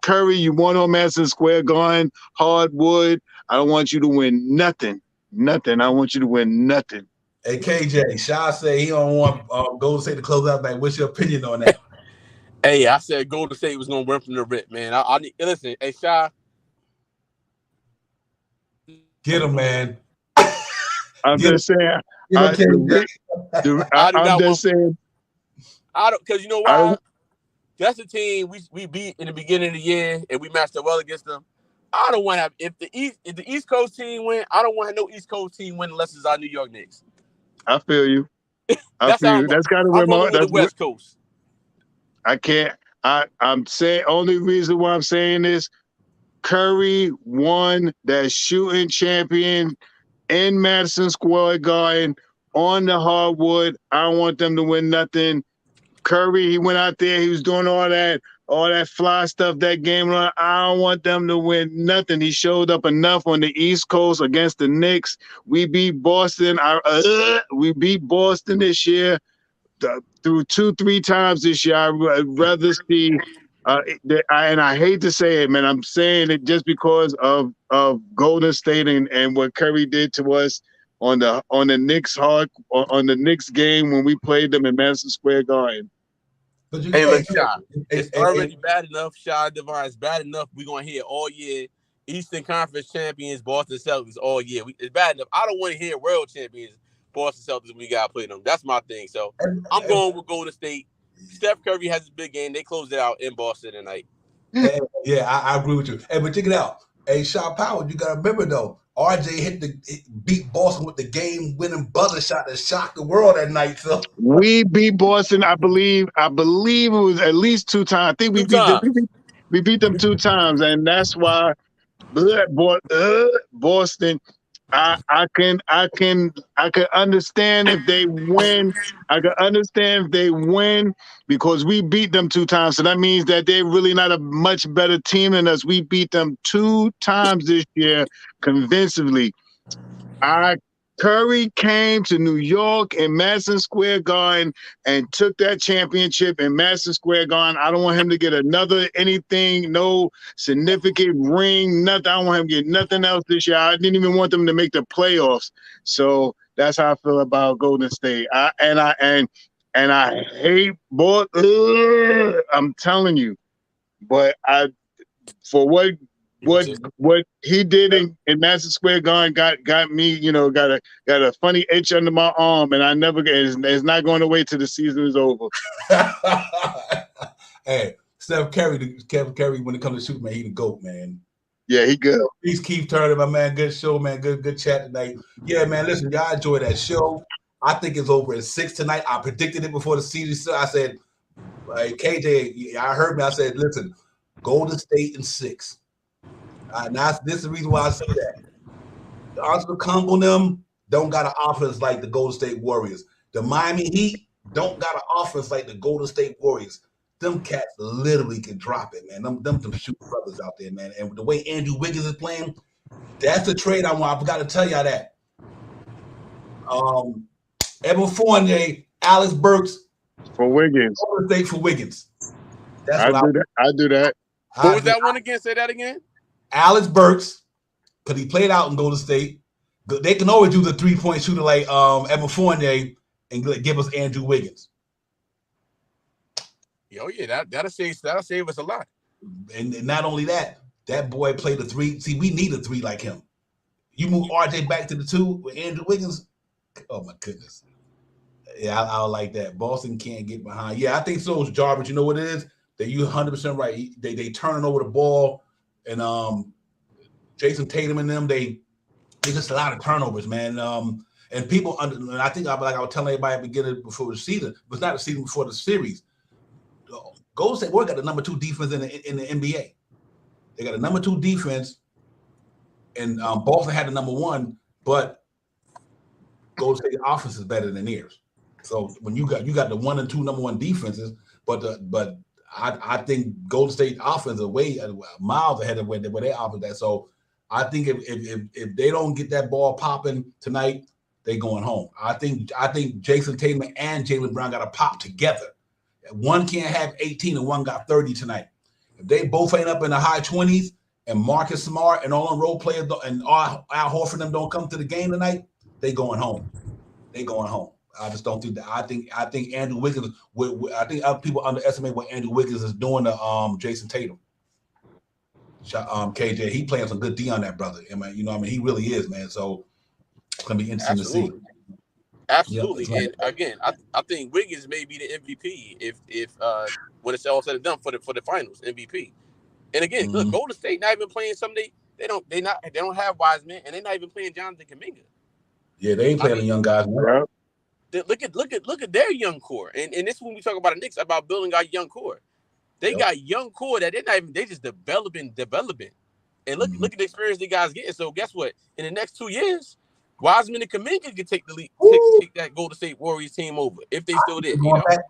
Curry, you won on Madison Square Garden. Hardwood. I don't want you to win nothing. Nothing. I want you to win nothing. Hey, KJ, Shaw say he don't want Golden State to close out. Like, what's your opinion on that? Hey, I said Golden State was gonna win from the rip, man. I need listen. Hey, Shy, get him, man. I'm just saying. I'm just saying. I don't, because you know why? That's the team we beat in the beginning of the year, and we matched up well against them. I don't want to have if the East Coast team win. I don't want to have no East Coast team win unless it's our New York Knicks. I feel you. That's kind of where the West Coast. I can't. I'm saying only reason why I'm saying this. Curry won that shooting champion in Madison Square Garden on the hardwood. I don't want them to win nothing. Curry, he went out there. He was doing all that fly stuff that game. I don't want them to win nothing. He showed up enough on the East Coast against the Knicks. We beat Boston. We beat Boston this year. Through 2-3 times this year. I'd rather see, and I hate to say it, man. I'm saying it just because of Golden State and what Curry did to us on the Knicks on the Knicks game when we played them in Madison Square Garden. Hey, look, Shy, it's already bad enough. Shy Divine, it's bad enough. We're gonna hear all year Eastern Conference champions, Boston Celtics all year. It's bad enough. I don't want to hear world champions. Boston Celtics, we got to play them. That's my thing. So I'm going with Golden State. Steph Curry has a big game. They closed it out in Boston tonight. Yeah, I agree with you. Hey, but check it out. Hey, Shaw Powell, you got to remember, though, RJ beat Boston with the game-winning buzzer shot that shocked the world that night. So we beat Boston, I believe it was at least 2 times. I think we beat them 2 times, and that's why Boston. I can understand if they win. I can understand if they win because we beat them 2 times. So that means that they're really not a much better team than us. We beat them 2 times this year convincingly. Curry came to New York in Madison Square Garden and took that championship in Madison Square Garden. I don't want him to get anything, no significant ring, nothing. I don't want him to get nothing else this year. I didn't even want them to make the playoffs. So that's how I feel about Golden State. I hate both. I'm telling you, but for what he did in Madison Square Garden got me, got a funny itch under my arm, and I never get it's not going away till the season is over. Hey, Steph Curry, when it comes to shooting, man, he the GOAT, man. Yeah, he good. Peace, Keith Turner, my man. Good show, man. Good chat tonight. Yeah, man. Listen, y'all enjoy that show. I think it's over at 6 tonight. I predicted it before the season started. I said, KJ, I heard me. I said, listen, Golden State in 6. Now this is the reason why I say that. The Antetokounmpo them don't got an offense like the Golden State Warriors. The Miami Heat don't got an offense like the Golden State Warriors. Them cats literally can drop it, man. Them shoot brothers out there, man. And the way Andrew Wiggins is playing, that's the trade I want. I forgot to tell y'all that. Evan Fournier, Alex Burks for Wiggins. Golden State for Wiggins. I do that. What was that one again? Say that again. Alex Burks, because he played out in Golden State. They can always do the 3-point shooter like Evan Fournier and give us Andrew Wiggins. Oh yeah, that'll save us a lot. And not only that boy played the 3. See, we need a 3 like him. You move RJ back to the 2 with Andrew Wiggins. Oh my goodness. Yeah, I like that. Boston can't get behind. Yeah, I think so is Jarvis. You know what it is? That you 100% right. They turning over the ball, and Jason Tatum and them, they just a lot of turnovers, man. And people and I think I was telling everybody at the beginning before the season, but not the season before the series. Golden State Warriors got the number 2 defense in the NBA. They got a number 2 defense, and Boston had the number 1, but Golden State offense is better than theirs. So when you got the 1 and 2 number 1 defenses, but I think Golden State offense is way miles ahead of where they offense at. So I think if they don't get that ball popping tonight, they going home. I think Jason Tatum and Jaylen Brown got to pop together. One can't have 18 and one got 30 tonight. If they both ain't up in the high 20s and Marcus Smart and all the role players and Al Horford them don't come to the game tonight, they going home. They going home. I just don't think that. I think Andrew Wiggins. I think other people underestimate what Andrew Wiggins is doing to Jason Tatum. KJ, he playing some good D on that brother. I mean, he really is, man. So it's gonna be interesting to see. Absolutely. Yep. And again, I think Wiggins may be the MVP if when it's all said and done for the finals MVP. And again, look, Golden State not even playing somebody. They don't have Wiseman, and they're not even playing Jonathan Kuminga. Yeah, they ain't playing the young guys. Right? Look at their young core, and this is when we talk about the Knicks about building our young core. They got young core that they just developing, and look at the experience the guys getting. So guess what? In the next 2 years, Wiseman and Kuminga can take the lead, take that Golden State Warriors team over if they still there.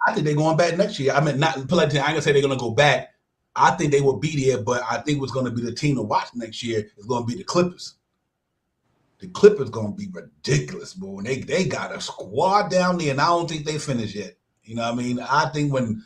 I think they're going back next year. I mean, not I ain't gonna say they're gonna go back. I think they will be there, but I think what's gonna be the team to watch next year is gonna be the Clippers. The Clippers gonna be ridiculous, boy. They got a squad down there, and I don't think they finished yet. You know what I mean? I think when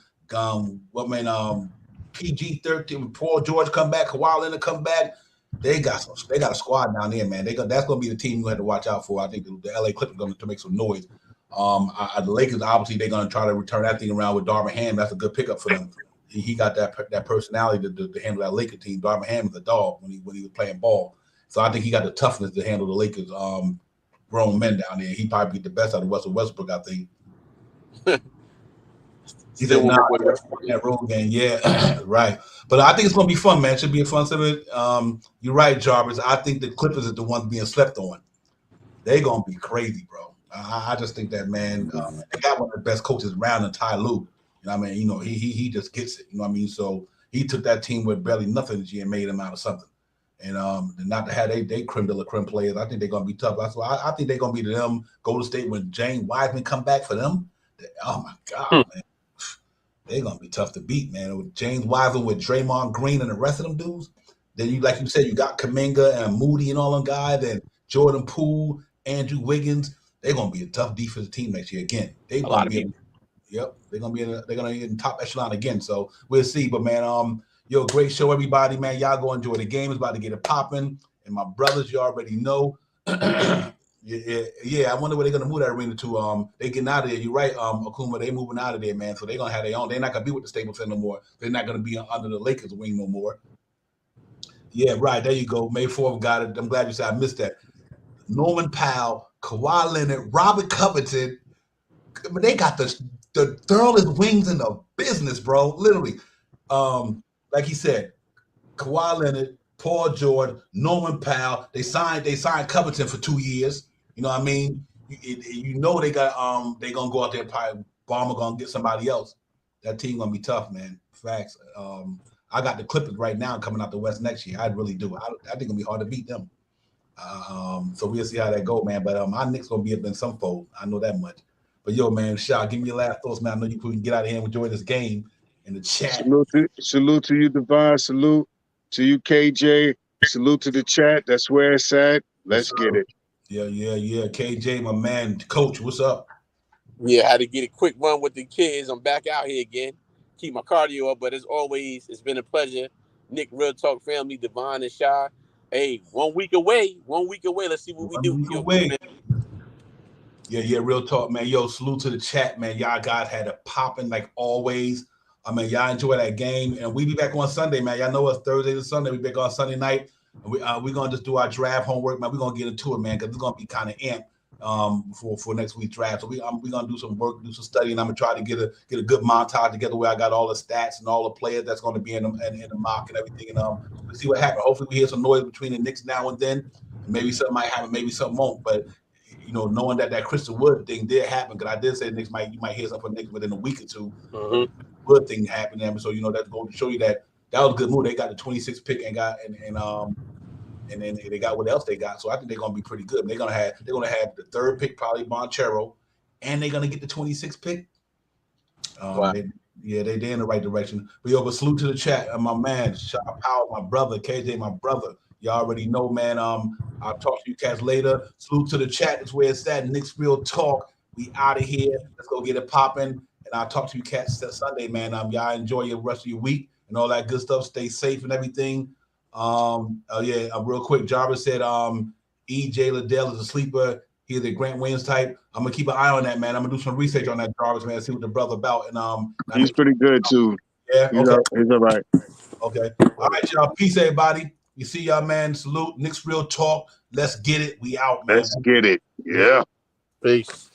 PG-13, Paul George come back, Kawhi Leonard come back, they got a squad down there, man. That's gonna be the team you have to watch out for. I think the LA Clippers are going to make some noise. The Lakers, obviously, they're gonna try to return that thing around with Darvin Ham. That's a good pickup for them. He got that personality to handle that Lakers team. Darvin Ham is a dog when he was playing ball. So I think he got the toughness to handle the Lakers grown men down there. He probably beat the best out of Russell Westbrook, I think. He said, that road game, yeah, right. But I think it's gonna be fun, man. It should be a fun series. You're right, Jarvis. I think the Clippers are the ones being slept on. They're gonna be crazy, bro. I just think that, man. They got one of the best coaches around in Ty Lue. You know what I mean? He just gets it. You know what I mean? So he took that team with barely nothing this year and made them out of something. And not to have they creme de la creme players, I think they're gonna be tough. That's why I think they're gonna be to them Golden State when James Wiseman come back for them. Oh my God, man. They're gonna be tough to beat, man. With James Wiseman, with Draymond Green and the rest of them dudes. Then you, like you said, you got Kuminga and Moody and all them guys, and Jordan Poole, Andrew Wiggins. They're gonna be a tough defensive team next year again. They're gonna be in top echelon again. So we'll see. But man, great show, everybody, man. Y'all go enjoy the game. It's about to get it popping. And my brothers, you already know. Yeah. I wonder where they're gonna move that arena to. They getting out of there. You're right, Akuma. They moving out of there, man. So they're gonna have their own. They're not gonna be with the Staples Center no more. They're not gonna be under the Lakers wing no more. Yeah, right. There you go. May 4th got it. I'm glad you said I missed that. Norman Powell, Kawhi Leonard, Robert Covington. They got the thoroughest wings in the business, bro. Literally. Like he said, Kawhi Leonard, Paul George, Norman Powell. They signed Covington for 2 years. You know what I mean? They got they gonna go out there and probably Ballmer gonna get somebody else. That team gonna be tough, man. Facts. I got the Clippers right now coming out the West next year. I really do. I think it'll be hard to beat them. So we'll see how that go, man. But my Knicks gonna be up in some fold. I know that much. But yo, man, Shaw, give me your last thoughts, man. I know you can get out of here and enjoy this game in the chat. Salute to you, Divine. Salute to you, KJ. Salute to the chat. That's where it's at. Let's get it. Yeah. KJ, my man, Coach, what's up? Yeah, I had to get a quick run with the kids. I'm back out here again. Keep my cardio up, but as always, it's been a pleasure. Nick, Real Talk family, Divine and Shy. Hey, 1 week away. Let's see what we do. Yeah, Real Talk, man. Yo, salute to the chat, man. Y'all guys had it popping like always. I mean, y'all enjoy that game. And we be back on Sunday, man. Y'all know us Thursday to Sunday. We back on Sunday night. And we're going to just do our draft homework, man. We're going to get into it, man, because it's going to be kind of amped. for next week's draft. So we're gonna do some work, do some studying. I'm gonna try to get a good montage together where I got all the stats and all the players that's gonna be in the mock and everything. And we'll see what happens. Hopefully we hear some noise between the Knicks now and then. Maybe something might happen, maybe something won't. But knowing that Christian Wood thing did happen, because I did say Knicks you might hear something from Knicks within a week or two. Mm-hmm. Wood thing happened, and so that's going to show you that was a good move. They got the 26th pick and then they got what else they got. So I think they're gonna be pretty good. They're gonna have the 3rd pick, probably Monchero, and they're gonna get the 26th pick. Wow. They're in the right direction. But salute to the chat. My man, Shot Powell, my brother, KJ, my brother. Y'all already know, man. I'll talk to you cats later. Salute to the chat. That's where it's at. Knicks Real Talk. We out of here. Let's go get it popping. And I'll talk to you cats Sunday, man. Y'all enjoy your rest of your week and all that good stuff. Stay safe and everything. Real quick, Jarvis said E.J. Liddell is a sleeper. He's a Grant Williams type. I'm gonna keep an eye on that, man. I'm gonna do some research on that, Jarvis, man, see what the brother about. And he's pretty good too. Yeah, he's all right. Okay. All right, y'all. Peace, everybody. You see y'all, man. Salute. Knicks Real Talk. Let's get it. We out, man. Let's get it. Yeah. Peace.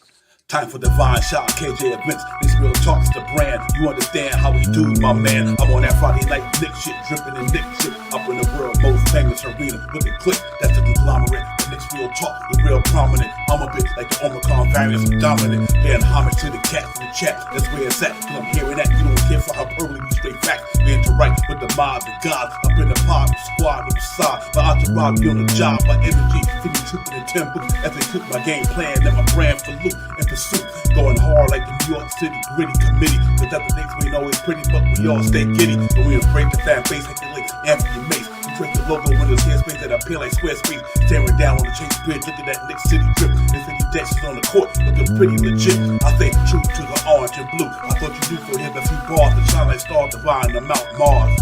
Time for Divine Shot, KJ events. This Real Talk's the brand. You understand how we do, my man. I'm on that Friday night Nick shit, dripping in Nick shit. Up in the world, most famous arena with the click. That's the conglomerate. The Knicks Real Talk, the real prominent. I'm a bit like the Omicron variants, dominant. Paying homage to the cats in the chat. That's where it's at. Cause I'm hearing that. You don't care for hyperbole, you straight facts. We interact with the mob, the gods. Up in the pod, the squad, the side. My entourage be on the job, my energy. Feel me tripping in tempo as they took my game plan. Let my brand for loot and pursuit. Going hard like the New York City gritty committee. Cause that's the things we know is pretty, but we all stay giddy. But we embrace the fan base like the links, Anthony Mace. We drink the logo when there's airspace that appear like Squarespace. Staring down on the Chase Bridge, look at that Knicks City drip. There's 50 dashes on the court, looking pretty legit. I stay true to the orange and blue. I thought you knew for him a few bars to shine like stars divine to Mount Mars.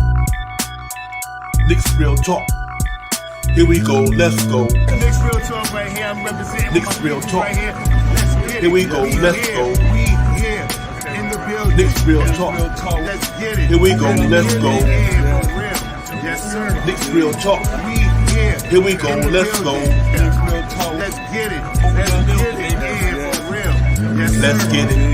Knicks Real Talk. Here we go, let's go. Knicks Real Talk right here, I'm representing Knicks Real Talk. right here. Let's get it. Here we go, let's go. We here in the building. Knicks Real Talk. Let's get it. Here we go, let's go. Yeah, for real. Yes, sir. Knicks Real Talk. We here. Here we go, let's go. Let's get it. Let's get it. Yeah, for real. Yes, sir. Let's get it.